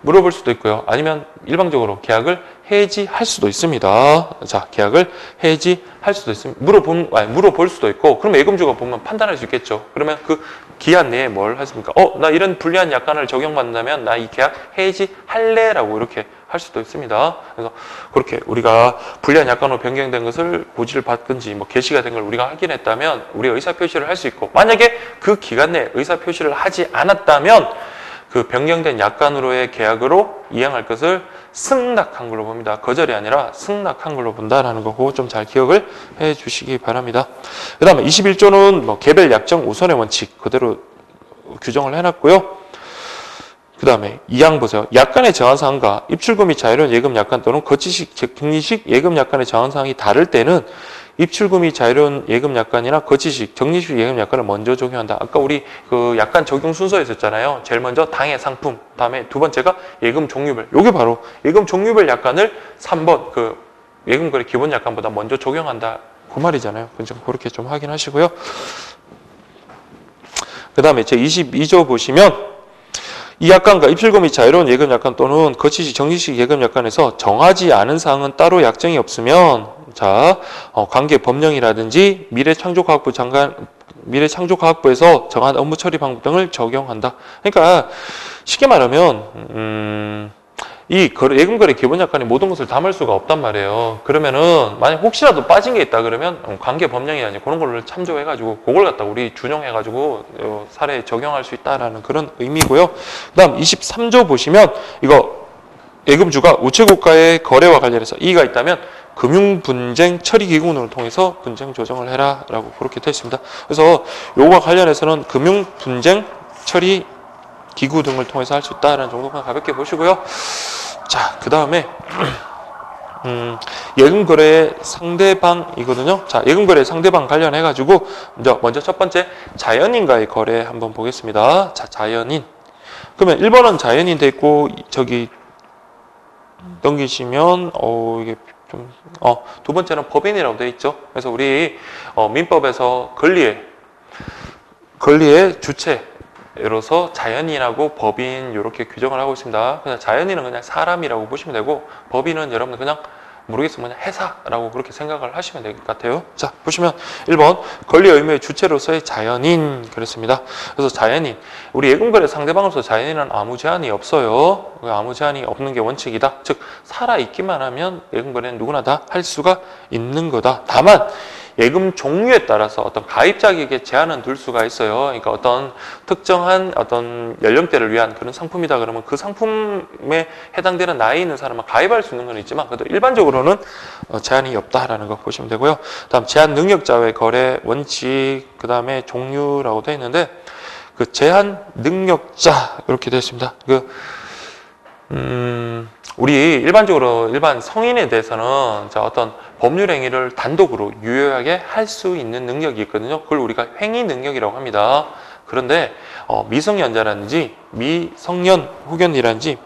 물어볼 수도 있고요. 아니면 일방적으로 계약을 해지할 수도 있습니다. 자, 계약을 해지할 수도 있습니다. 물어볼 수도 있고, 그러면 예금주가 보면 판단할 수 있겠죠. 그러면 그 기한 내에 뭘 하십니까? 나 이런 불리한 약관을 적용받는다면 나 이 계약 해지할래? 라고 이렇게 할 수도 있습니다. 그래서 그렇게 우리가 불리한 약관으로 변경된 것을 고지를 받든지 뭐 개시가 된 걸 우리가 확인했다면 우리가 의사표시를 할 수 있고, 만약에 그 기간 내에 의사표시를 하지 않았다면 그 변경된 약관으로의 계약으로 이행할 것을 승낙한 걸로 봅니다. 거절이 아니라 승낙한 걸로 본다라는 거고 좀 잘 기억을 해 주시기 바랍니다. 그 다음에 21조는 뭐 개별 약정 우선의 원칙 그대로 규정을 해놨고요. 그 다음에 2항 보세요. 약관의 정한사항과 입출금 및 자유로운 예금 약관 또는 거치식, 격리식 예금 약관의 정한사항이 다를 때는 입출금 및 자유로운 예금 약관이나 거치식, 격리식 예금 약관을 먼저 적용한다. 아까 우리 그 약관 적용 순서 있었잖아요. 제일 먼저 당해 상품, 다음에 두 번째가 예금 종류별. 요게 바로 예금 종류별 약관을 3번 그 예금거래 기본 약관보다 먼저 적용한다. 그 말이잖아요. 그렇게 좀 확인하시고요. 그 다음에 제 22조 보시면 이 약관과 입출금 및 자유로운 예금 약관 또는 거치식, 정리식 예금 약관에서 정하지 않은 사항은 따로 약정이 없으면 자 관계 법령이라든지 미래창조과학부에서 정한 업무 처리 방법 등을 적용한다. 그러니까 쉽게 말하면 이 예금거래 기본 약관이 모든 것을 담을 수가 없단 말이에요. 그러면은 만약 혹시라도 빠진 게 있다 그러면 관계 법령이 아니고 그런 걸로 참조해가지고 그걸 갖다 우리 준용해가지고 사례에 적용할 수 있다라는 그런 의미고요. 그다음 23조 보시면 이거 예금주가 우체국과의 거래와 관련해서 이의가 있다면 금융분쟁 처리기구를 통해서 분쟁 조정을 해라라고 그렇게 되어 있습니다. 그래서 요거와 관련해서는 금융분쟁 처리 기구 등을 통해서 할 수 있다라는 정도만 가볍게 보시고요. 자, 그 다음에 예금거래의 상대방이거든요. 자, 예금거래의 상대방 관련해가지고 먼저 첫 번째 자연인과의 거래 한번 보겠습니다. 자, 자연인. 그러면 1번은 자연인 돼 있고 저기 넘기시면 이게 좀 두 번째는 법인이라고 돼 있죠. 그래서 우리 민법에서 권리의 주체로서 자연인하고 법인 이렇게 규정을 하고 있습니다. 그냥 자연인은 그냥 사람이라고 보시면 되고 법인은 여러분들 그냥 모르겠으면 그냥 회사라고 그렇게 생각을 하시면 될 것 같아요. 자, 보시면 1번 권리의 의무의 주체로서의 자연인 그랬습니다. 그래서 자연인 우리 예금거래 상대방으로서 자연인은 아무 제한이 없어요. 아무 제한이 없는 게 원칙이다. 즉 살아있기만 하면 예금거래는 누구나 다 할 수가 있는 거다. 다만 예금 종류에 따라서 어떤 가입자에게 제한은 둘 수가 있어요. 그러니까 어떤 특정한 어떤 연령대를 위한 그런 상품이다 그러면 그 상품에 해당되는 나이 있는 사람은 가입할 수 있는 건 있지만 그래도 일반적으로는 제한이 없다라는 거 보시면 되고요. 다음 제한 능력자와의 거래 원칙, 그 다음에 종류라고 되어 있는데 그 제한 능력자 이렇게 되어 있습니다. 우리 일반적으로 일반 성인에 대해서는 어떤 법률 행위를 단독으로 유효하게 할 수 있는 능력이 있거든요. 그걸 우리가 행위 능력이라고 합니다. 그런데 미성년자라든지 미성년 후견이라든지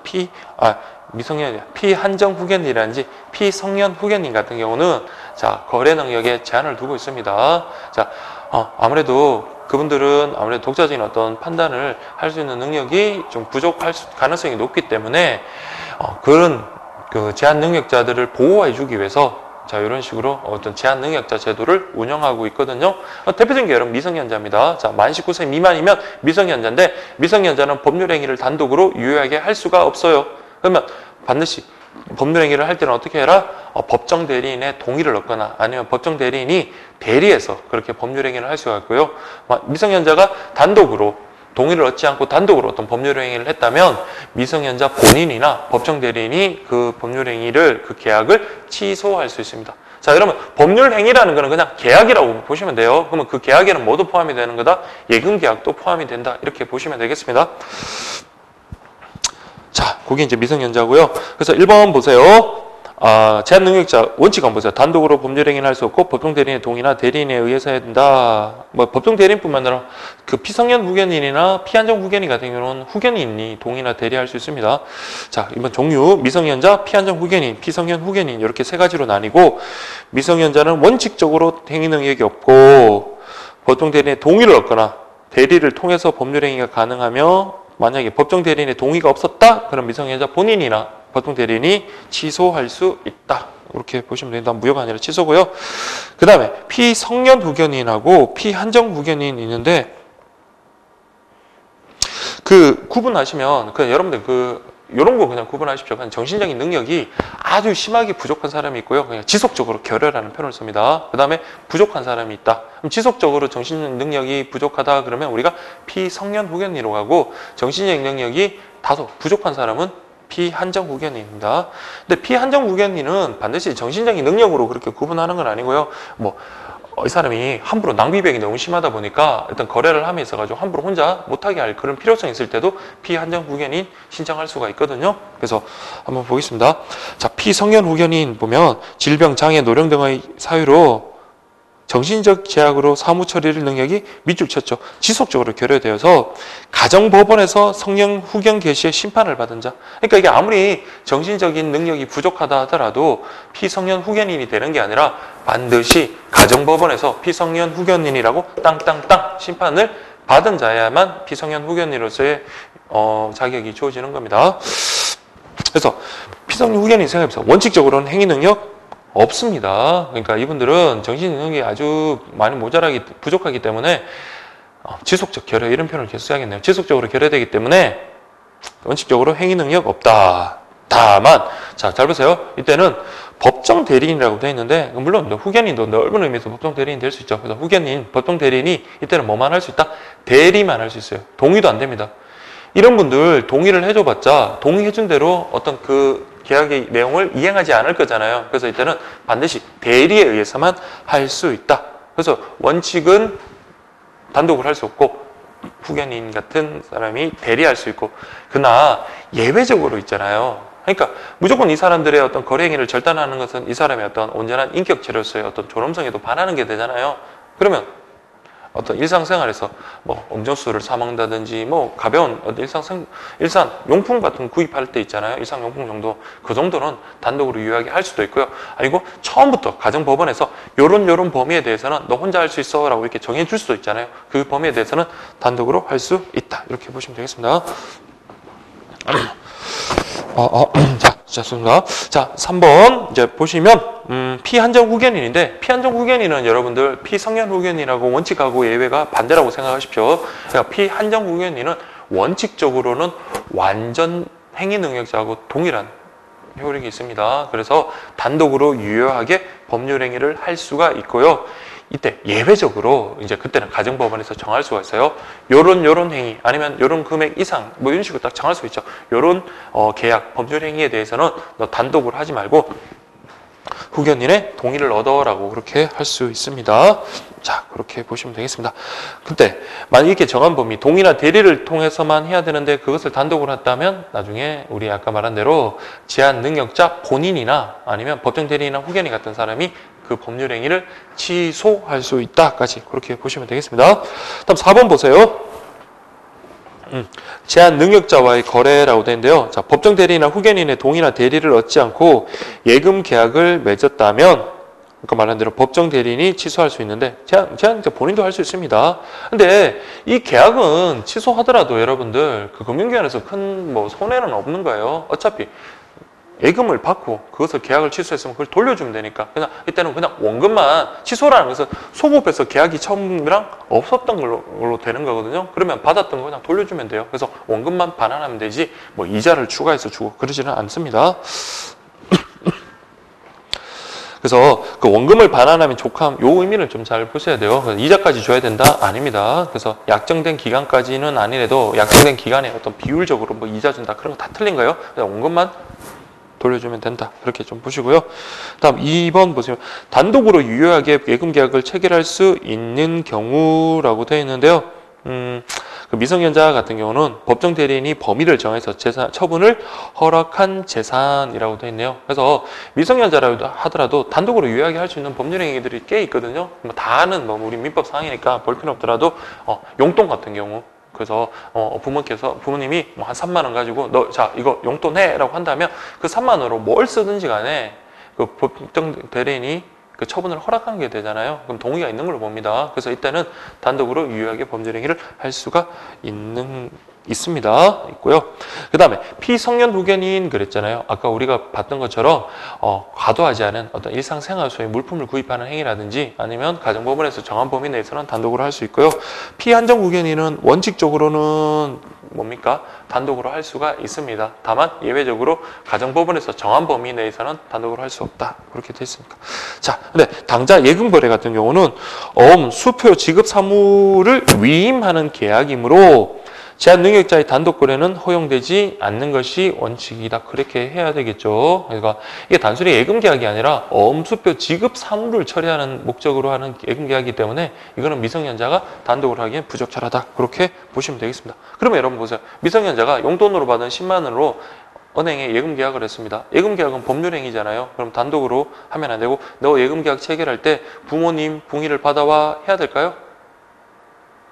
피한정 후견이라든지 피성년 후견인 같은 경우는 거래 능력에 제한을 두고 있습니다. 아무래도 그분들은 아무래도 독자적인 어떤 판단을 할 수 있는 능력이 좀 부족할 가능성이 높기 때문에 그런 그 제한 능력자들을 보호해 주기 위해서 이런 식으로 어떤 제한 능력자 제도를 운영하고 있거든요. 대표적인 게 여러분 미성년자입니다. 만 19세 미만이면 미성년자인데 미성년자는 법률 행위를 단독으로 유효하게 할 수가 없어요. 그러면 반드시 법률 행위를 할 때는 어떻게 해라? 법정 대리인의 동의를 얻거나 아니면 법정 대리인이 대리해서 그렇게 법률 행위를 할 수가 있고요. 미성년자가 단독으로 동의를 얻지 않고 단독으로 어떤 법률 행위를 했다면 미성년자 본인이나 법정 대리인이 그 법률 행위를 그 계약을 취소할 수 있습니다. 자, 여러분 법률 행위라는 거는 그냥 계약이라고 보시면 돼요. 그러면 그 계약에는 뭐도 포함이 되는 거다? 예금 계약도 포함이 된다. 이렇게 보시면 되겠습니다. 자, 그게 이제 미성년자고요. 그래서 1번 보세요. 제한 능력자 원칙 한번 보세요. 단독으로 법률행위를 할 수 없고 법정 대리인의 동의나 대리인에 의해서 해야 된다. 뭐 법정 대리인뿐만 아니라 그 피성년 후견인이나 피한정 후견인 같은 경우는 후견인이 동의나 대리할 수 있습니다. 자, 이번 종류 미성년자, 피한정 후견인, 피성년 후견인 이렇게 세 가지로 나뉘고 미성년자는 원칙적으로 행위 능력이 없고 법정 대리인의 동의를 얻거나 대리를 통해서 법률행위가 가능하며 만약에 법정 대리인의 동의가 없었다? 그럼 미성년자 본인이나 법정 대리인이 취소할 수 있다. 이렇게 보시면 됩니다. 무효가 아니라 취소고요. 그 다음에 피성년 후견인하고 피한정 후견인이 있는데 그 구분하시면 그냥 여러분들 이런 거 그냥 구분하십시오. 그냥 정신적인 능력이 아주 심하게 부족한 사람이 있고요. 그냥 지속적으로 결혈하는 표현을 씁니다. 그 다음에 부족한 사람이 있다. 그럼 지속적으로 정신 능력이 부족하다 그러면 우리가 피성년 후견인으로 가고 정신적 능력이 다소 부족한 사람은 피한정 후견인입니다. 근데 피한정 후견인은 반드시 정신적인 능력으로 그렇게 구분하는 건 아니고요. 이 사람이 함부로 낭비백이 너무 심하다 보니까 일단 거래를 함에 있어가지고 함부로 혼자 못하게 할 그런 필요성이 있을 때도 피한정 후견인 신청할 수가 있거든요. 그래서 한번 보겠습니다. 자, 피성년 후견인 보면 질병, 장애, 노령 등의 사유로 정신적 제약으로 사무 처리를 능력이 밑줄 쳤죠. 지속적으로 결여되어서 가정법원에서 성년 후견 개시의 심판을 받은 자. 그러니까 이게 아무리 정신적인 능력이 부족하다 하더라도 피성년 후견인이 되는 게 아니라 반드시 가정법원에서 피성년 후견인이라고 땅땅땅 심판을 받은 자야만 피성년 후견인으로서의 자격이 주어지는 겁니다. 그래서 피성년 후견인 생각해보세요. 원칙적으로는 행위 능력 없습니다. 그러니까 이분들은 정신 능력이 아주 많이 모자라기 부족하기 때문에 지속적 결여 이런 표현을 계속 써야겠네요. 지속적으로 결여되기 때문에 원칙적으로 행위 능력 없다. 다만 자, 잘 보세요. 이때는 법정 대리인이라고 되어 있는데 물론 후견인도 넓은 의미에서 법정 대리인 될 수 있죠. 그래서 후견인, 법정 대리인이 이때는 뭐만 할 수 있다? 대리만 할 수 있어요. 동의도 안 됩니다. 이런 분들 동의를 해줘봤자 동의해준 대로 어떤 그 계약의 내용을 이행하지 않을 거잖아요. 그래서 이때는 반드시 대리에 의해서만 할 수 있다. 그래서 원칙은 단독을 할 수 없고 후견인 같은 사람이 대리할 수 있고 그러나 예외적으로 있잖아요. 그러니까 무조건 이 사람들의 어떤 거래 행위를 절단하는 것은 이 사람의 어떤 온전한 인격체로서의 어떤 존엄성에도 반하는 게 되잖아요. 그러면 어떤 일상생활에서 음료수를 사 먹는다든지 가벼운 일상 용품 같은 거 구입할 때 있잖아요. 일상용품 정도 그 정도는 단독으로 유효하게 할 수도 있고요. 아니고 처음부터 가정법원에서 요런 범위에 대해서는 너 혼자 할 수 있어 라고 이렇게 정해줄 수도 있잖아요. 그 범위에 대해서는 단독으로 할 수 있다. 이렇게 보시면 되겠습니다. 좋습니다. 자, 3번 이제 보시면 피한정 후견인인데 피한정 후견인은 여러분들 피성년 후견인하고 원칙하고 예외가 반대라고 생각하십시오. 그러니까 피한정 후견인은 원칙적으로는 완전 행위 능력자하고 동일한 효력이 있습니다. 그래서 단독으로 유효하게 법률 행위를 할 수가 있고요. 이때 예외적으로 이제 그때는 가정법원에서 정할 수가 있어요. 요런 행위 아니면 요런 금액 이상 이런 식으로 딱 정할 수 있죠. 요런 계약 법률 행위에 대해서는 너 단독으로 하지 말고 후견인의 동의를 얻어라고 그렇게 할 수 있습니다. 자, 그렇게 보시면 되겠습니다. 근데 만약 이렇게 정한 범위 동의나 대리를 통해서만 해야 되는데 그것을 단독으로 했다면 나중에 우리 아까 말한 대로 제한 능력자 본인이나 아니면 법정 대리인이나 후견인 같은 사람이 그 법률 행위를 취소할 수 있다까지 그렇게 보시면 되겠습니다. 다음 4번 보세요. 제한 능력자와의 거래라고 되는데요. 자, 법정 대리인이나 후견인의 동의나 대리를 얻지 않고 예금 계약을 맺었다면 아까 말한 대로 법정 대리인이 취소할 수 있는데 제한 본인도 할 수 있습니다. 근데 이 계약은 취소하더라도 여러분들 그 금융기관에서 큰 손해는 없는 거예요. 어차피 예금을 받고 그것을 계약을 취소했으면 그걸 돌려주면 되니까 그냥 이때는 그냥 원금만 취소라는 것은 소급해서 계약이 처음이랑 없었던 걸로 되는 거거든요. 그러면 받았던 거 그냥 돌려주면 돼요. 그래서 원금만 반환하면 되지 이자를 추가해서 주고 그러지는 않습니다. 그래서 그 원금을 반환하면 족함 요 의미를 좀 잘 보셔야 돼요. 그래서 이자까지 줘야 된다? 아닙니다. 그래서 약정된 기간까지는 아니래도 약정된 기간에 어떤 비율적으로 이자 준다 그런 거 다 틀린 거예요. 그냥 원금만 돌려주면 된다. 그렇게 좀 보시고요. 다음 2번 보시면 단독으로 유효하게 예금 계약을 체결할 수 있는 경우라고 되어 있는데요. 그 미성년자 같은 경우는 법정 대리인이 범위를 정해서 처분을 허락한 재산이라고 되어 있네요. 그래서 미성년자라고 하더라도 단독으로 유효하게 할 수 있는 법률 행위들이 꽤 있거든요. 뭐 다 아는 뭐 우리 민법 사항이니까 볼 필요 없더라도 용돈 같은 경우. 그래서 부모님이 뭐 한 3만 원 가지고 너 자 이거 용돈 해라고 한다면 그 3만 원으로 뭘 쓰든지 간에 그 법정 대리인이 그 처분을 허락한 게 되잖아요. 그럼 동의가 있는 걸로 봅니다. 그래서 이때는 단독으로 유효하게 범죄 행위를 할 수가 있고요. 그 다음에 피성년 후견인 그랬잖아요. 아까 우리가 봤던 것처럼 과도하지 않은 어떤 일상생활 소의 물품을 구입하는 행위라든지 아니면 가정법원에서 정한 범위 내에서는 단독으로 할 수 있고요. 피한정 후견인은 원칙적으로는 뭡니까? 단독으로 할 수가 있습니다. 다만 예외적으로 가정법원에서 정한 범위 내에서는 단독으로 할 수 없다. 그렇게 되어 있습니다. 자, 근데 당자 예금거래 같은 경우는 수표 지급 사무를 위임하는 계약이므로 제한 능력자의 단독 거래는 허용되지 않는 것이 원칙이다. 그렇게 해야 되겠죠. 그러니까 이게 단순히 예금 계약이 아니라 수표 지급 사무를 처리하는 목적으로 하는 예금 계약이기 때문에 이거는 미성년자가 단독으로 하기엔 부적절하다. 그렇게 보시면 되겠습니다. 그러면 여러분 보세요. 미성년자가 용돈으로 받은 10만 원으로 은행에 예금 계약을 했습니다. 예금 계약은 법률 행위잖아요. 그럼 단독으로 하면 안 되고 너 예금 계약 체결할 때 부모님 동의를 받아와 해야 될까요?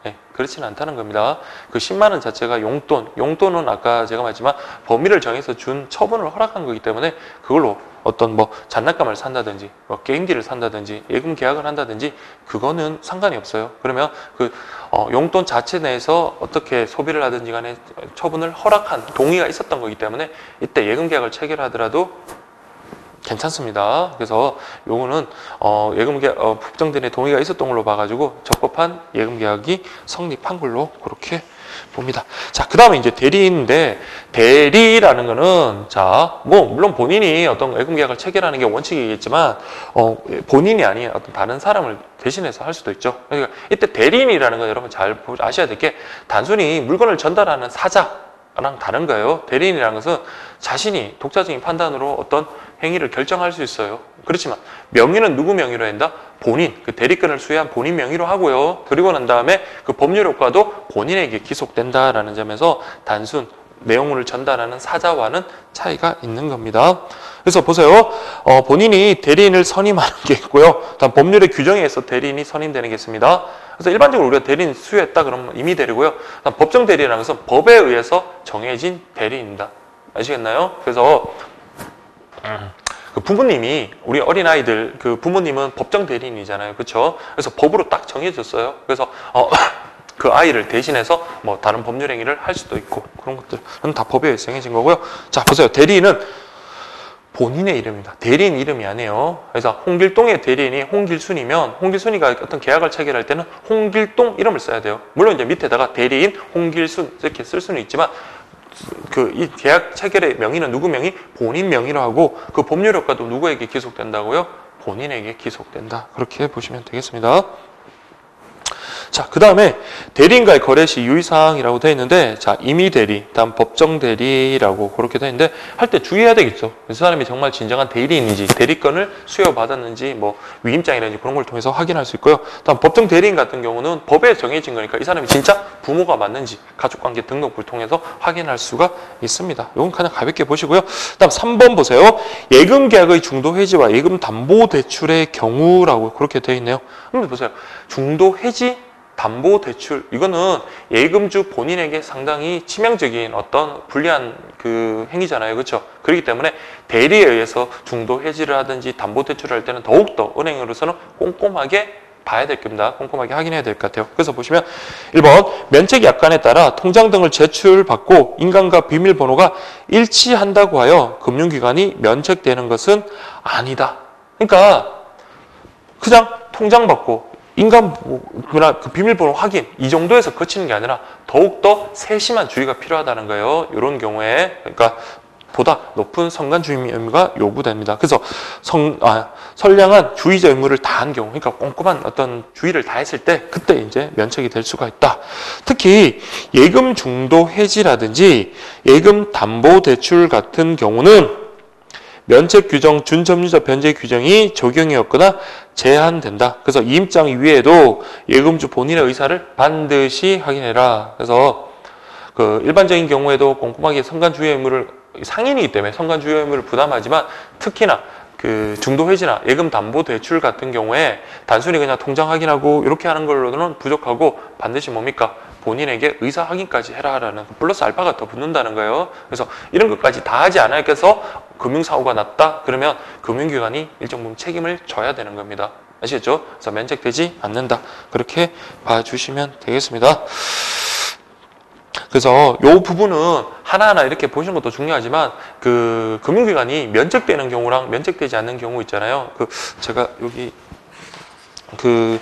네, 그렇지는 않다는 겁니다. 그 10만 원 자체가 용돈은 아까 제가 말했지만 범위를 정해서 준 처분을 허락한 거기 때문에 그걸로 어떤 뭐 장난감을 산다든지 뭐 게임기를 산다든지 예금 계약을 한다든지 그거는 상관이 없어요. 그러면 그 용돈 자체 내에서 어떻게 소비를 하든지 간에 처분을 허락한 동의가 있었던 거기 때문에 이때 예금 계약을 체결하더라도 괜찮습니다. 그래서 요거는 예금계약 법정 대리인의 동의가 있었던 걸로 봐가지고 적법한 예금계약이 성립한 걸로 그렇게 봅니다. 자, 그 다음에 이제 대리인데 대리라는 거는 뭐 물론 본인이 어떤 예금계약을 체결하는 게 원칙이겠지만 본인이 아닌 어떤 다른 사람을 대신해서 할 수도 있죠. 그러니까 이때 대리인이라는 건 여러분 잘 아셔야 될 게 단순히 물건을 전달하는 사자랑 다른 거예요. 대리인이라는 것은 자신이 독자적인 판단으로 어떤 행위를 결정할 수 있어요. 그렇지만 명의는 누구 명의로 한다? 본인, 그 대리권을 수여한 본인 명의로 하고요. 그리고 난 다음에 그 법률 효과도 본인에게 기속된다라는 점에서 단순 내용을 전달하는 사자와는 차이가 있는 겁니다. 그래서 보세요. 본인이 대리인을 선임하는 게 있고요. 다음 법률의 규정에 의해서 대리인이 선임되는 게 있습니다. 그래서 일반적으로 우리가 대리인 수여했다 그러면 임의 대리고요. 다음 법정 대리라는 것은 법에 의해서 정해진 대리입니다. 아시겠나요? 그래서 그 부모님이 우리 어린아이들 그 부모님은 법정 대리인이잖아요. 그렇죠? 그래서 법으로 딱 정해졌어요. 그래서 그 아이를 대신해서 뭐 다른 법률 행위를 할 수도 있고 그런 것들은 다 법에 의해서 정해진 거고요. 자, 보세요. 대리인은 본인의 이름입니다. 대리인 이름이 아니에요. 그래서 홍길동의 대리인이 홍길순이면 홍길순이가 어떤 계약을 체결할 때는 홍길동 이름을 써야 돼요. 물론 이제 밑에다가 대리인 홍길순 이렇게 쓸 수는 있지만 이 계약 체결의 명의는 누구 명의? 본인 명의로 하고 그 법률 효과도 누구에게 기속된다고요? 본인에게 기속된다. 그렇게 보시면 되겠습니다. 자, 그 다음에 대리인과의 거래 시 유의사항이라고 되어 있는데, 자, 임의 대리, 다음 법정 대리라고 그렇게 되어 있는데, 할 때 주의해야 되겠죠. 그 사람이 정말 진정한 대리인인지, 대리권을 수여받았는지, 뭐, 위임장이라든지 그런 걸 통해서 확인할 수 있고요. 다음 법정 대리인 같은 경우는 법에 정해진 거니까 이 사람이 진짜 부모가 맞는지, 가족관계 등록부를 통해서 확인할 수가 있습니다. 이건 그냥 가볍게 보시고요. 다음 3번 보세요. 예금 계약의 중도 해지와 예금 담보 대출의 경우라고 그렇게 되어 있네요. 그럼 보세요. 중도 해지 담보 대출 이거는 예금주 본인에게 상당히 치명적인 어떤 불리한 그 행위잖아요. 그렇죠? 그렇기 때문에 대리에 의해서 중도 해지를 하든지 담보 대출을 할 때는 더욱더 은행으로서는 꼼꼼하게 봐야 될 겁니다. 꼼꼼하게 확인해야 될 것 같아요. 그래서 보시면 1번 면책 약관에 따라 통장 등을 제출받고 인감과 비밀번호가 일치한다고 하여 금융기관이 면책되는 것은 아니다. 그러니까 그냥 통장 받고 인감이나 그 비밀번호 확인 이 정도에서 그치는 게 아니라 더욱더 세심한 주의가 필요하다는 거예요. 이런 경우에 그러니까 보다 높은 선관주의 의무가 요구됩니다. 그래서 선량한 주의자 의무를 다한 경우, 그러니까 꼼꼼한 어떤 주의를 다했을 때 그때 이제 면책이 될 수가 있다. 특히 예금 중도 해지라든지 예금 담보 대출 같은 경우는 면책 규정, 준점유자 변제 규정이 적용이 없거나 제한된다. 그래서 이임장 이외에도 예금주 본인의 의사를 반드시 확인해라. 그래서 그 일반적인 경우에도 꼼꼼하게 선관주의 의무를 상인이기 때문에 선관주의 의무를 부담하지만 특히나 그 중도회지나 예금담보대출 같은 경우에 단순히 그냥 통장 확인하고 이렇게 하는 걸로는 부족하고 반드시 뭡니까? 본인에게 의사 확인까지 해라라는 플러스 알파가 더 붙는다는 거예요. 그래서 이런 것까지 다 하지 않아서 금융사고가 났다? 그러면 금융기관이 일정 부분 책임을 져야 되는 겁니다. 아시겠죠? 그래서 면책되지 않는다. 그렇게 봐주시면 되겠습니다. 그래서 이 부분은 하나하나 이렇게 보시는 것도 중요하지만 그 금융기관이 면책되는 경우랑 면책되지 않는 경우 있잖아요. 그 제가 여기 그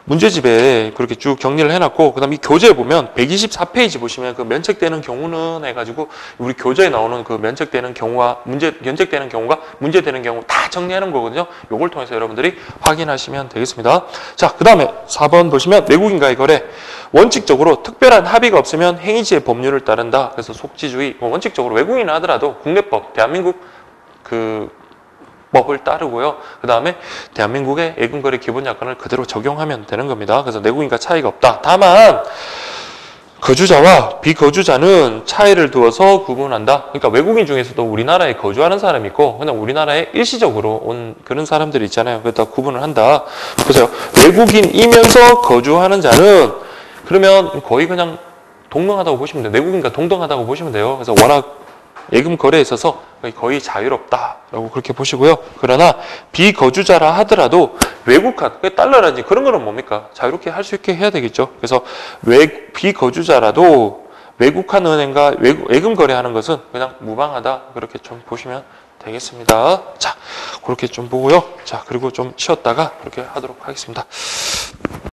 문제집에 그렇게 쭉 정리를 해놨고, 그 다음 이 교재에 보면 124페이지 보시면 그 면책되는 경우는 해가지고 우리 교재에 나오는 그 면책되는 경우와 면책되는 경우가 문제되는 경우 다 정리하는 거거든요. 요걸 통해서 여러분들이 확인하시면 되겠습니다. 자, 그 다음에 4번 보시면 외국인과의 거래. 원칙적으로 특별한 합의가 없으면 행위지의 법률을 따른다. 그래서 속지주의, 원칙적으로 외국인 하더라도 국내법, 대한민국 그 법을 따르고요. 그 다음에 대한민국의 예금거래 기본약관을 그대로 적용하면 되는 겁니다. 그래서 내국인과 차이가 없다. 다만 거주자와 비거주자는 차이를 두어서 구분한다. 그러니까 외국인 중에서도 우리나라에 거주하는 사람이 있고 그냥 우리나라에 일시적으로 온 그런 사람들이 있잖아요. 그래서 구분을 한다. 보세요. 외국인이면서 거주하는 자는 그러면 거의 그냥 동등하다고 보시면 돼요. 내국인과 동등하다고 보시면 돼요. 그래서 워낙 예금 거래에 있어서 거의 자유롭다라고 그렇게 보시고요. 그러나 비거주자라 하더라도 외국화, 달러라든지 그런 거는 뭡니까? 자유롭게 할 수 있게 해야 되겠죠. 그래서 비거주자라도 외국한 은행과 예금 거래하는 것은 그냥 무방하다. 그렇게 좀 보시면 되겠습니다. 자, 그렇게 좀 보고요. 자, 그리고 좀 쉬었다가 그렇게 하도록 하겠습니다.